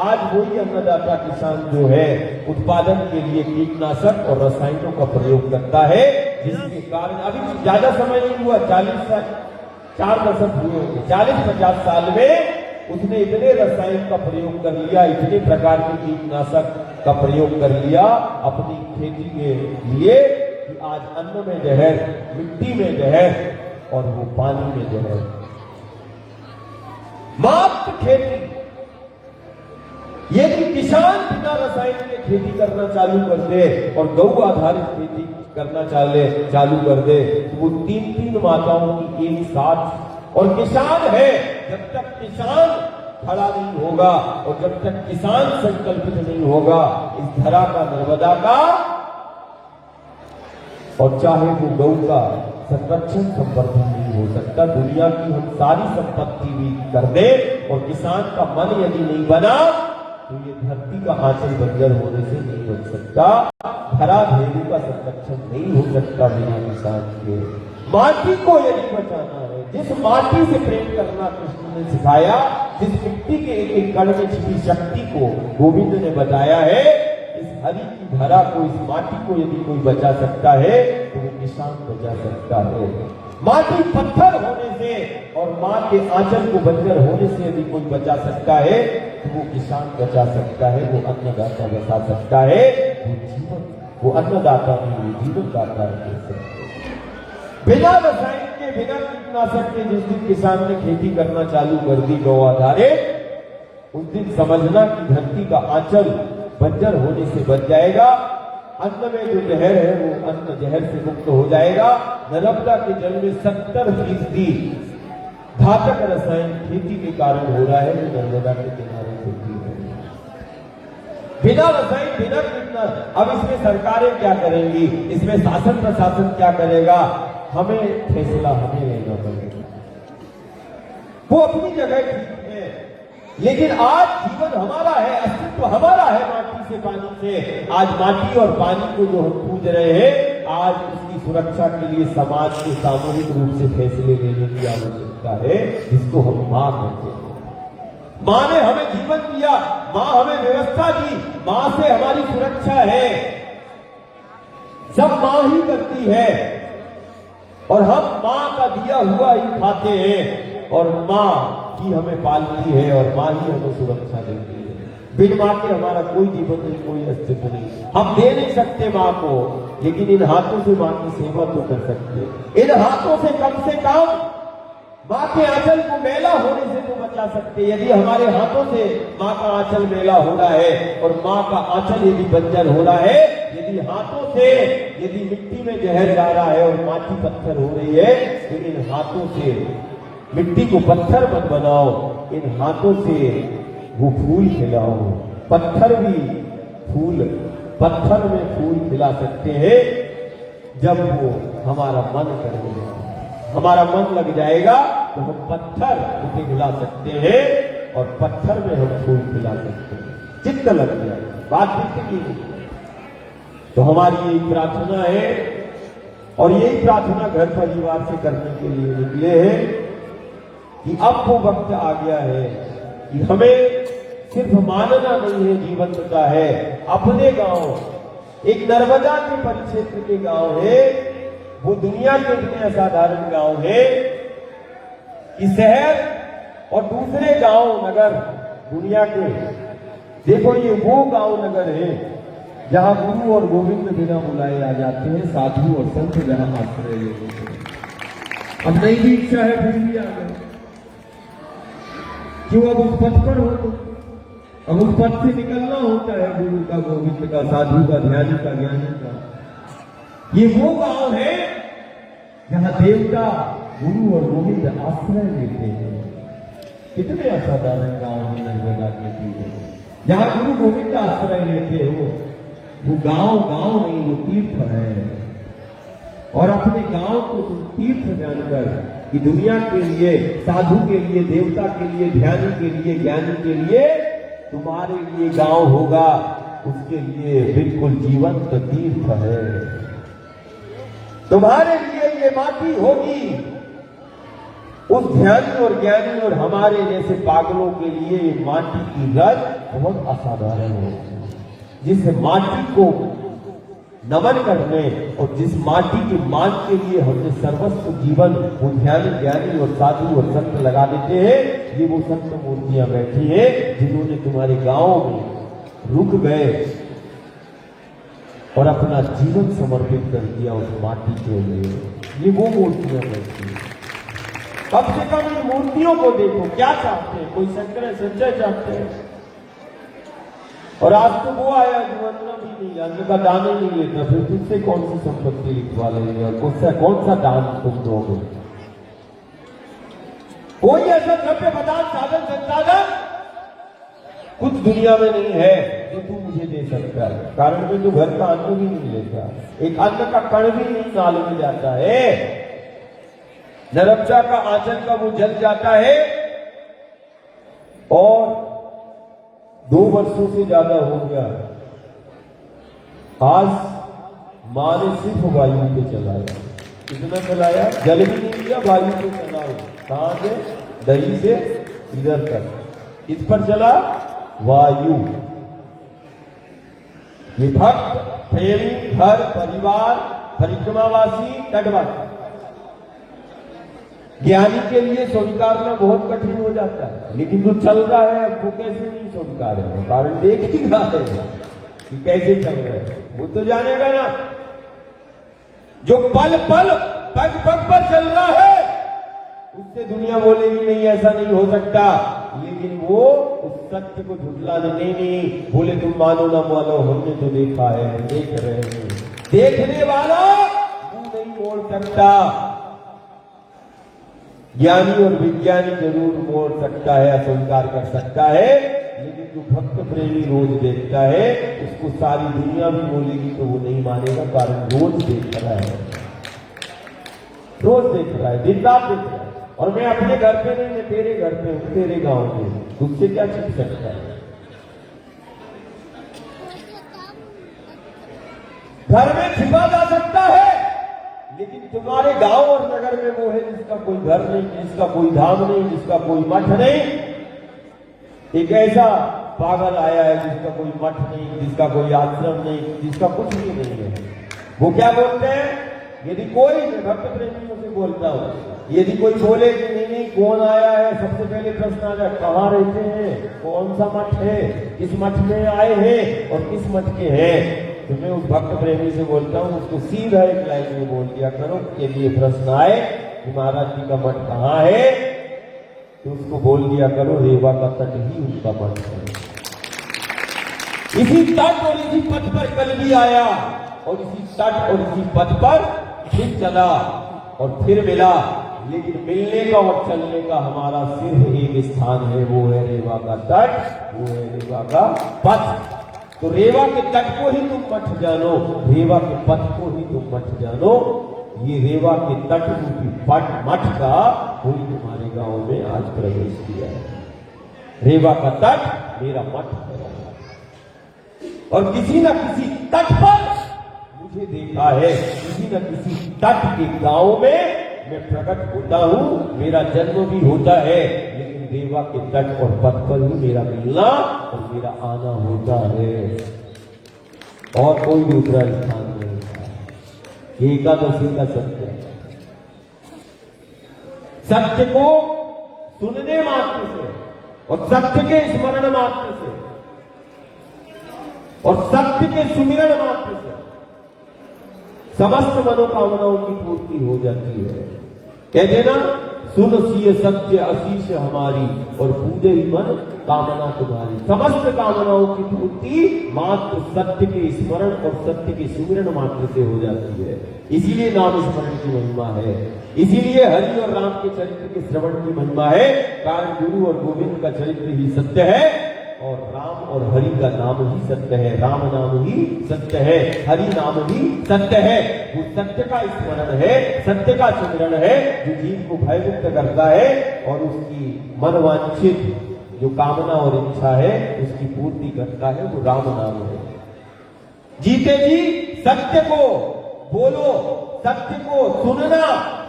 आज वही अन्नदाता किसान जो है उत्पादन के लिए कीटनाशक और रसायनों का प्रयोग करता है, जिसके कारण अभी ज्यादा समय नहीं हुआ, 4 दशक हुए होंगे, 40-50 साल में उसने इतने रसायन का प्रयोग कर लिया, इतने प्रकार के कीटनाशक का प्रयोग कर लिया अपनी खेती के लिए कि आज अन्न में जहर, मिट्टी में जहर और वो पानी में जहर। मात्र खेती, यदि किसान बिना रसायन के खेती करना चालू कर दे और गौ आधारित खेती करना चालू कर दे तो वो 3 माताओं की एक साथ। और किसान है, जब तक किसान खड़ा नहीं होगा और जब तक किसान संकल्पित नहीं होगा इस धरा का, नर्मदा का और चाहे वो गौ का संरक्षण संवर्धन नहीं हो सकता। दुनिया की हम सारी संपत्ति भी कर दे, और किसान का मन यदि नहीं बना तो ये धरती का आंचल बंजर होने से नहीं बच सकता, धरा धेनु का संरक्षण नहीं हो सकता बिना किसान के। माटी को यदि बचाना है, जिस माटी से प्रेम करना कृष्ण ने सिखाया, जिस मिट्टी के एक एक कण में छिपी शक्ति को गोविंद ने बताया है, इस हरि की धरा को, इस माटी को यदि कोई बचा सकता है तो वो किसान बचा सकता है। माटी पत्थर होने से और माँ के आंचल को बंजर होने से यदि कोई बचा सकता है तो वो किसान बचा सकता है, वो अन्नदाता बचा सकता है, वो जीवन, वो अन्नदाता नहीं, जीवन दाता है। बिना रसायन के, बिना कीटनाशक के जिस दिन किसान ने खेती करना चालू कर दी गौ आधारित, उस दिन समझना कि धरती का आंचल बंजर होने से बच जाएगा। अन्न में जो जहर है वो अन्न जहर से मुक्त हो जाएगा। नर्मदा के जल में 70% घातक रसायन खेती के कारण हो रहा है, जो नर्मदा के किनारे खेती है। बिना रसायन, बिना कीटनाशक। अब इसमें सरकारें क्या करेंगी, इसमें शासन प्रशासन क्या करेगा, हमें फैसला हमें लेना पड़ेगा। वो अपनी जगह ठीक है, लेकिन आज जीवन हमारा है, अस्तित्व हमारा है माटी से, पानी से। आज माटी और पानी को जो हम पूज रहे हैं, आज उसकी सुरक्षा के लिए समाज को सामूहिक रूप से फैसले लेने की आवश्यकता है, जिसको हम मां कहते हैं। मां ने हमें जीवन दिया, मां हमें व्यवस्था दी, मां से हमारी सुरक्षा है, सब मां ही करती है और हम मां का दिया हुआ ही खाते हैं और मां ही हमें पालती है और मां ही हमें सुरक्षा देती है। बिन मां के हमारा कोई जीवन नहीं, कोई अस्तित्व नहीं। हम दे नहीं सकते मां को, लेकिन इन हाथों से मां की सेवा तो कर सकते। इन हाथों से कम मां के आंचल को मेला होने से तो बचा सकते। यदि हमारे हाथों से मां का आंचल मेला हो रहा है और मां का आंचल यदि बंजर हो रहा है, यदि हाथों से, यदि मिट्टी में जहर जा रहा है और माटी पत्थर हो रही है, तो इन हाथों से मिट्टी को पत्थर मत बनाओ, इन हाथों से वो फूल खिलाओ। पत्थर भी फूल, पत्थर में फूल खिला सकते हैं जब वो हमारा मन करेगा। हमारा मन लग जाएगा तो हम पत्थर उसे खिला सकते हैं और पत्थर में हम फूल खिला सकते हैं। चित्त लग जाएगा, बात की। तो हमारी यही प्रार्थना है और यही प्रार्थना घर परिवार से करने के लिए निकले हैं कि अब वो वक्त आ गया है कि हमें सिर्फ मानना नहीं है जीवंतता है। अपने गांव, एक नर्मदा के परिक्षेत्र के गांव है, वो दुनिया के इतने असाधारण गांव है कि शहर और दूसरे गांव नगर दुनिया के, देखो ये वो गांव नगर है जहां गुरु और गोविंद बिना बुलाए आ जाते हैं, साधु और संत जहां आश्रय लेते हैं। अब नहीं भी इच्छा है फिर भी आ गए, क्यों? अब उस पथ पर हो तो अब उस पथ से निकलना होता है, गुरु का, गोविंद का, साधु का, ध्यानी का, ज्ञानी का। ये वो गांव है जहां देवता, गुरु और गोविंद आश्रय लेते हैं। कितने असाधारण गांव है नर्मदा के तीर, जहां गुरु गोविंद आश्रय लेते हो। वो गांव गांव नहीं, वो तीर्थ है। और अपने गांव को तुम तीर्थ जानकर कि दुनिया के लिए, साधु के लिए, देवता के लिए, ध्यानी के लिए, ज्ञानी के लिए तुम्हारे लिए गांव होगा, उसके लिए बिल्कुल जीवंत तीर्थ है। तुम्हारे लिए ये माटी होगी, उस ध्यानी और ज्ञानी और हमारे जैसे पागलों के लिए ये माटी की रज बहुत असाधारण है। जिस माटी को नमन करने और जिस माटी के मान के लिए हमने सर्वस्व जीवन वो ध्यानी, ज्ञानी और साधु और संत लगा देते हैं, ये वो संत मूर्तियां बैठी हैं जिन्होंने तुम्हारे गांव में रुक गए और अपना जीवन समर्पित कर दिया उस माटी के लिए। ये वो मूर्तियां बैठी हैं। कम से कम इन मूर्तियों को देखो, क्या चाहते हैं? कोई शंकर संचय चाहते हैं। और आज तो वो आया जो अन्न भी नहीं, अन्न का दान ही नहीं लेता, फिर तुझसे कौन सी संपत्ति लिखवा लेंगे और कौन सा दान तुम दोगे? कोई ऐसा द्रव्य पदार्थ, साधन, संसाधन कुछ दुनिया में नहीं है जो तू मुझे दे सकता है। कारण में तो घर का अन्न भी नहीं लेता, एक अन्न का कण भी नहीं नाल में जाता है। नर्मदा का आंचल का वो जल जाता है और 2 वर्षों से ज्यादा हो गया, आज मां ने सिर्फ वायु पे चलाया। कितना चलाया? जल भी नहीं दिया, वायु पे चलाओ। कहां से? दही से इधर तक, इस पर चला वायु। ये भक्त, प्रेमी, घर परिवार, परिक्रमावासी, तटवासी, ज्ञानी के लिए स्वीकारना बहुत कठिन हो जाता है। लेकिन जो चल रहा है वो कैसे नहीं स्वीकार है, कारण देख ही रहा है कि कैसे चल रहा है, वो तो जानेगा ना। जो पल पल पग पग पर चल रहा है उससे दुनिया बोलेगी नहीं, ऐसा नहीं हो सकता। लेकिन वो उस सत्य को झुठलाने नहीं, बोले तुम मानो ना मानो, हमने तो देखा है, देख रहे हैं। देखने वाला मुंह नहीं मोड़ सकता। ज्ञानी और विज्ञानी जरूर मोड़ सकता है, अस्वीकार कर सकता है, लेकिन जो भक्त प्रेमी रोज देखता है उसको सारी दुनिया भी बोलेगी तो वो नहीं मानेगा, कारण रोज देख रहा है, रोज देख रहा है, दिन रात देख रहा है। और मैं अपने घर पे नहीं, मैं तेरे घर पे हूं, तेरे गांव में, तुझसे क्या छिप सकता है? घर में छिपा जा सकता है, लेकिन तुम्हारे गांव और नगर में वो है जिसका कोई घर नहीं, जिसका कोई धाम नहीं, जिसका कोई मठ नहीं। एक ऐसा पागल आया है जिसका कोई मठ नहीं, जिसका कोई आश्रम नहीं, जिसका कुछ भी नहीं है। वो क्या बोलते हैं? यदि कोई, मैं भक्त प्रेमियों से बोलता हूं, यदि कोई बोले कि नहीं नहीं कौन आया है, सबसे पहले प्रश्न आ जाए कहां रहते हैं, कौन सा मठ है, किस मठ में आए हैं और किस मठ के हैं। तो मैं उस भक्त प्रेमी से बोलता हूं, उसको सीधा एक लाइन में बोल दिया करो कि ये प्रश्न आए कि महाराज जी का मठ कहां है, तो उसको बोल दिया करो रेवा का तट ही उनका मठ है। इसी तट और इसी पथ पर कल भी आया और इसी तट और इसी पथ पर फिर चला और फिर मिला, लेकिन मिलने का और चलने का हमारा सिर्फ एक स्थान है, वो है रेवा का तट, वो है रेवा का पथ। तो रेवा के तट को ही तुम मठ जानो, रेवा के पथ को ही तुम मठ जानो। ये रेवा के तट रूपी मठ का कोई तुम्हारे गांव में आज प्रवेश किया है। रेवा का तट मेरा मठ है, और किसी न किसी तट पर मुझे देखा है, किसी न किसी तट के गांव में मैं प्रकट होता हूं, मेरा जन्म भी होता है, लेकिन रेवा के तट और पथ पर ही मेरा मिलना और मेरा आना होता है, और कोई दूसरा स्थान नहीं है। एकादशी का सत्य है। सत्य को सुनने मात्र से और सत्य के स्मरण मात्र से और सत्य के सुमिरन मात्र से समस्त मनोकामनाओं की पूर्ति हो जाती है। कहते ना, सुन सिय सत्य आशीष हमारी और पूजे ही मन कामना तुम्हारी। समस्त कामनाओं की पूर्ति मात्र सत्य के स्मरण और सत्य के सुमिरन मात्र से हो जाती है। इसीलिए नाम स्मरण की महिमा है, इसीलिए हरि और राम के चरित्र के श्रवण की महिमा है, कारण गुरु और गोविंद का चरित्र ही सत्य है और राम और हरि का नाम ही सत्य है, राम नाम ही सत्य है, हरि नाम ही सत्य है। वो सत्य का स्मरण है, सत्य का सुमिरन है, जो जीव को भयमुक्त करता है और उसकी मनवांछित जो कामना और इच्छा है उसकी पूर्ति करता है, वो राम नाम है। जीते जी सत्य को बोलो, सत्य को सुनना,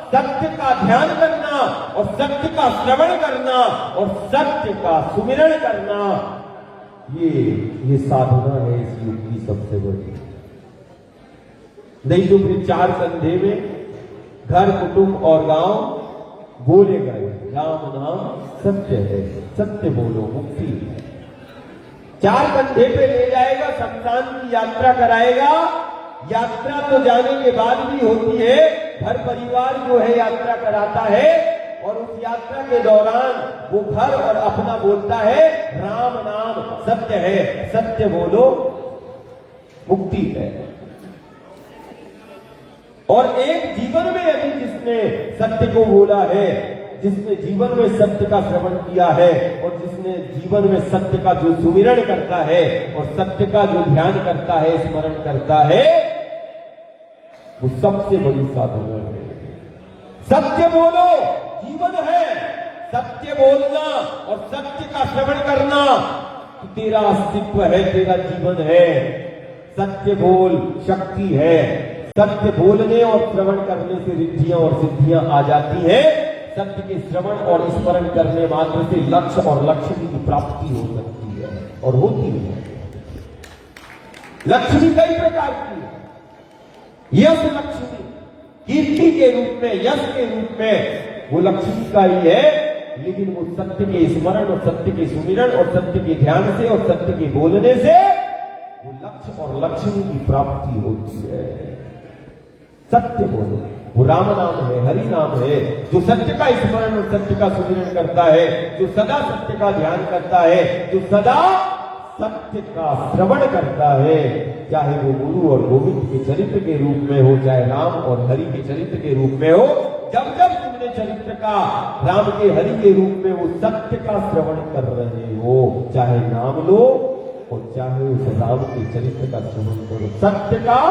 सत्य का ध्यान करना और सत्य का श्रवण करना और सत्य का सुमिरन करना, ये साधना है इस युग की सबसे बड़ी। नहीं तो फिर 4 कंधे में घर, कुटुंब और गांव बोले गए, राम नाम सत्य है, सत्य बोलो मुक्ति। 4 कंधे पे ले जाएगा, शमशान की यात्रा कराएगा। यात्रा तो जाने के बाद भी होती है, घर परिवार जो है यात्रा कराता है, और उस यात्रा के दौरान वो घर और अपना बोलता है राम नाम सत्य है, सत्य बोलो मुक्ति है। और एक जीवन में यदि जिसने सत्य को बोला है, जिसने जीवन में सत्य का श्रवण किया है और जिसने जीवन में सत्य का जो सुमिरन करता है और सत्य का जो ध्यान करता है, स्मरण करता है, वो सबसे बड़ी साधना है। सत्य बोलो जीवन है, सत्य बोलना और सत्य का श्रवण करना, तो तेरा अस्तित्व है, तेरा जीवन है। सत्य बोल शक्ति है। सत्य बोलने और श्रवण करने से रिद्धियां और सिद्धियां आ जाती हैं। सत्य के श्रवण और स्मरण करने मात्र से लक्ष्य और लक्ष्मी की प्राप्ति हो सकती है और होती है। लक्ष्मी कई प्रकार की है। यश लक्ष्मी, कीर्ति के रूप में, यश के रूप में वो लक्ष्मी का ही है, लेकिन वो सत्य के स्मरण और सत्य के सुमिरन और सत्य के ध्यान से और सत्य के बोलने से वो लक्ष्य और लक्ष्मी की प्राप्ति होती है। सत्य बोलो, वो राम नाम है, हरि नाम है। जो सत्य का स्मरण और सत्य का सुमिरन करता है, जो सदा सत्य का ध्यान करता है, जो सदा सत्य का श्रवण करता है, चाहे वो गुरु और गोविंद के चरित्र के रूप में हो, चाहे राम और हरि के चरित्र के रूप में हो, जब जब तुमने चरित्र का राम के हरि के रूप में वो सत्य का श्रवण कर रहे हो, चाहे नाम लो और चाहे उस राम के चरित्र का श्रवण करो, सत्य का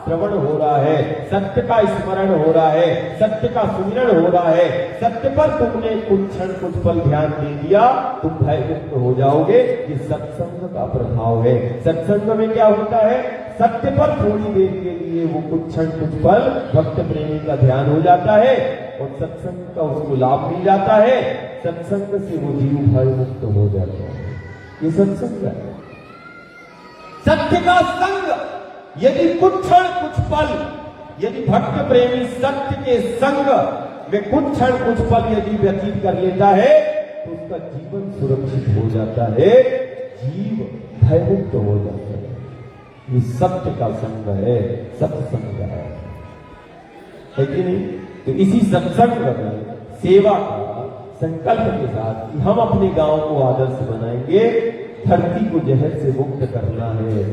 श्रवण हो रहा है, सत्य का स्मरण हो रहा है, सत्य का सुमिरन हो रहा है। सत्य पर तुमने कुछ क्षण कुछ पल ध्यान दे दिया, तुम भयमुक्त हो जाओगे। ये सत्संग का प्रभाव है। सत्संग में क्या होता है? सत्य पर थोड़ी देर के लिए वो कुछ क्षण कुछ पल भक्त प्रेमी का ध्यान हो जाता है और सत्संग का उसको लाभ मिल जाता है। सत्संग से वो जीव भयमुक्त हो जाता है। ये सत्संग है। सत्य का संग यदि कुछ क्षण कुछ पल, यदि भक्त प्रेमी सत्य के संग में कुछ क्षण कुछ पल यदि व्यतीत कर लेता है, तो उसका जीवन सुरक्षित हो जाता है, जीव भयमुक्त हो जाता है। ये सत्य का संग है, सत्संग है कि नहीं? तो इसी सत्संग में सेवा का संकल्प के साथ कि हम अपने गांव को आदर्श बनाएंगे, धरती को जहर से मुक्त करना है,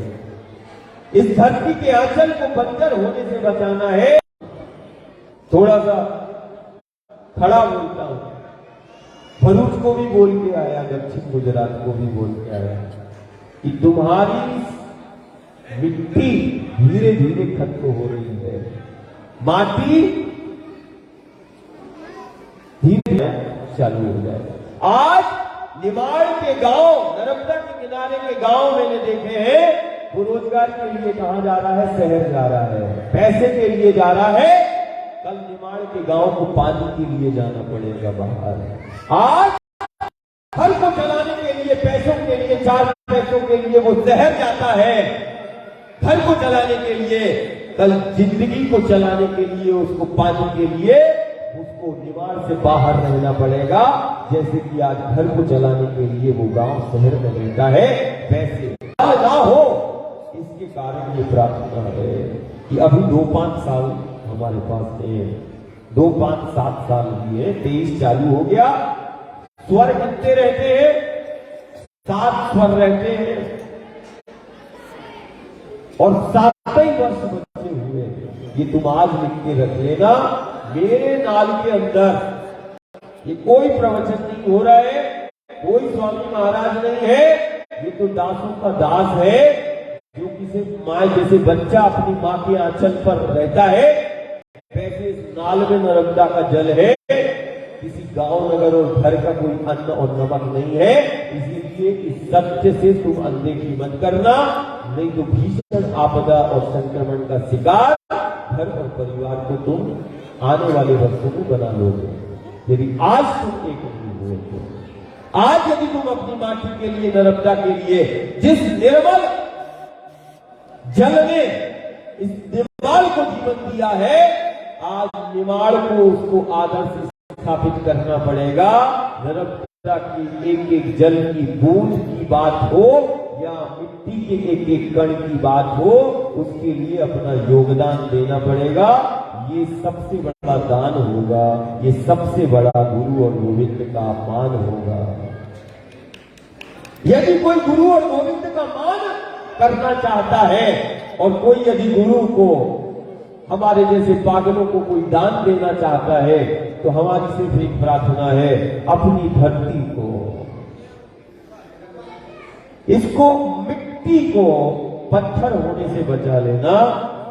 इस धरती के आंचल को बंजर होने से बचाना है। थोड़ा सा खड़ा बोलता हूं, भरूच को भी बोल के आया, दक्षिण गुजरात को भी बोल के आया कि तुम्हारी मिट्टी धीरे धीरे खत्म हो रही है, माटी धीरे चालू हो जाए। आज निमाड़ के गांव, नर्मदा के किनारे के गांव मैंने देखे हैं, वो रोजगार के लिए कहां जा रहा है? शहर जा रहा है, पैसे के लिए जा रहा है। कल निमाड़ के गांव को पानी के लिए जाना पड़ेगा बाहर। आज घर को चलाने के लिए, पैसों के लिए, 4 पैसों के लिए वो शहर जाता है घर को चलाने के लिए। कल जिंदगी को चलाने के लिए, उसको पाने के लिए उसको निवाड़ से बाहर रहना पड़ेगा। जैसे कि आज घर को चलाने के लिए वो गांव शहर में रहता है, वैसे ना हो। इसके कारण ये प्रार्थना है कि अभी 2-5 साल हमारे पास है, 2-5-7 साल लिए, 23 चालू हो गया। स्वर कितने रहते हैं? 7 स्वर रहते हैं और 7 ही वर्ष बचे हुए। ये तुम आज लिख के रख लेना। मेरे नाल के अंदर ये कोई प्रवचन नहीं हो रहा है, कोई स्वामी महाराज नहीं है, ये तो दासों का दास है, जो किसी माँ जैसे बच्चा अपनी माँ के आंचल पर रहता है, वैसे इस नाल में नर्मदा का जल है। किसी गांव नगर और घर का कोई अन्न और नमक नहीं है। इसीलिए इस सत्य से तुम अनदेखी मत करना, नहीं तो भीषण आपदा और संक्रमण का शिकार घर और परिवार को तुम आने वाले वर्षों में बना लोगे। यदि आज तुम एक नहीं हुए तो आज यदि तुम अपनी माटी के लिए, नर्मदा के लिए, जिस निर्मल जल ने इस निमाड़ को जीवन दिया है, आज निमाड़ को उसको आदर्श स्थापित करना पड़ेगा। नर्मदा की एक एक जल की बूंद की बात हो या मिट्टी के एक एक कण की बात हो, उसके लिए अपना योगदान देना पड़ेगा। ये सबसे बड़ा दान होगा, ये सबसे बड़ा गुरु और गोविंद का मान होगा। यदि कोई गुरु और गोविंद का मान करना चाहता है और कोई यदि गुरु को, हमारे जैसे पागलों को कोई दान देना चाहता है, तो हमारी सिर्फ एक प्रार्थना है, अपनी धरती को, इसको मिट्टी को पत्थर होने से बचा लेना।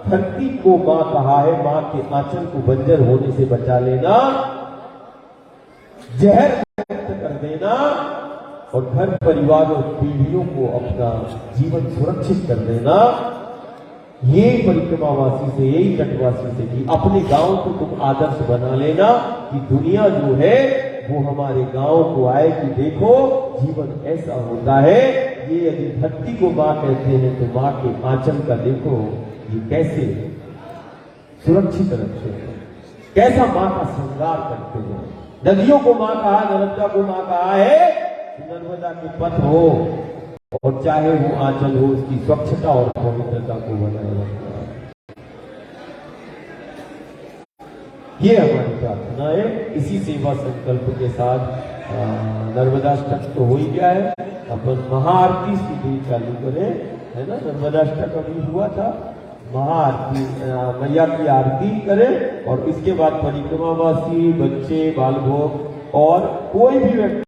धरती को मां कहा है, मां के आंचल को बंजर होने से बचा लेना। जहर मुक्त कर देना और घर परिवार और पीढ़ियों को अपना जीवन सुरक्षित कर देना, ये परिक्रमावासी से, यही तटवासी से कि अपने गांव को तुम आदर्श बना लेना कि दुनिया जो है वो हमारे गांव को आए कि देखो जीवन ऐसा होता है। ये यदि धरती को मां कहते हैं तो मां के आंचल का देखो ये कैसे सुरक्षित रखते हैं, कैसा मां का श्रृंगार करते हैं। नदियों को मां कहा, नर्मदा को मां कहा है कि नर्मदा के पथ हो और चाहे वो आंचल हो, उसकी स्वच्छता और पवित्रता को बनाए रखना। ये हमारी प्रार्थना है। इसी सेवा संकल्प के साथ नर्मदाष्टक तो हो ही गया है, अपन महाआरती सीधे चालू करें, है ना। नर्मदाष्टक अभी हुआ था, महाआरती मैया की आरती करें और इसके बाद परिक्रमावासी, बच्चे, बाल भोग और कोई भी व्यक्ति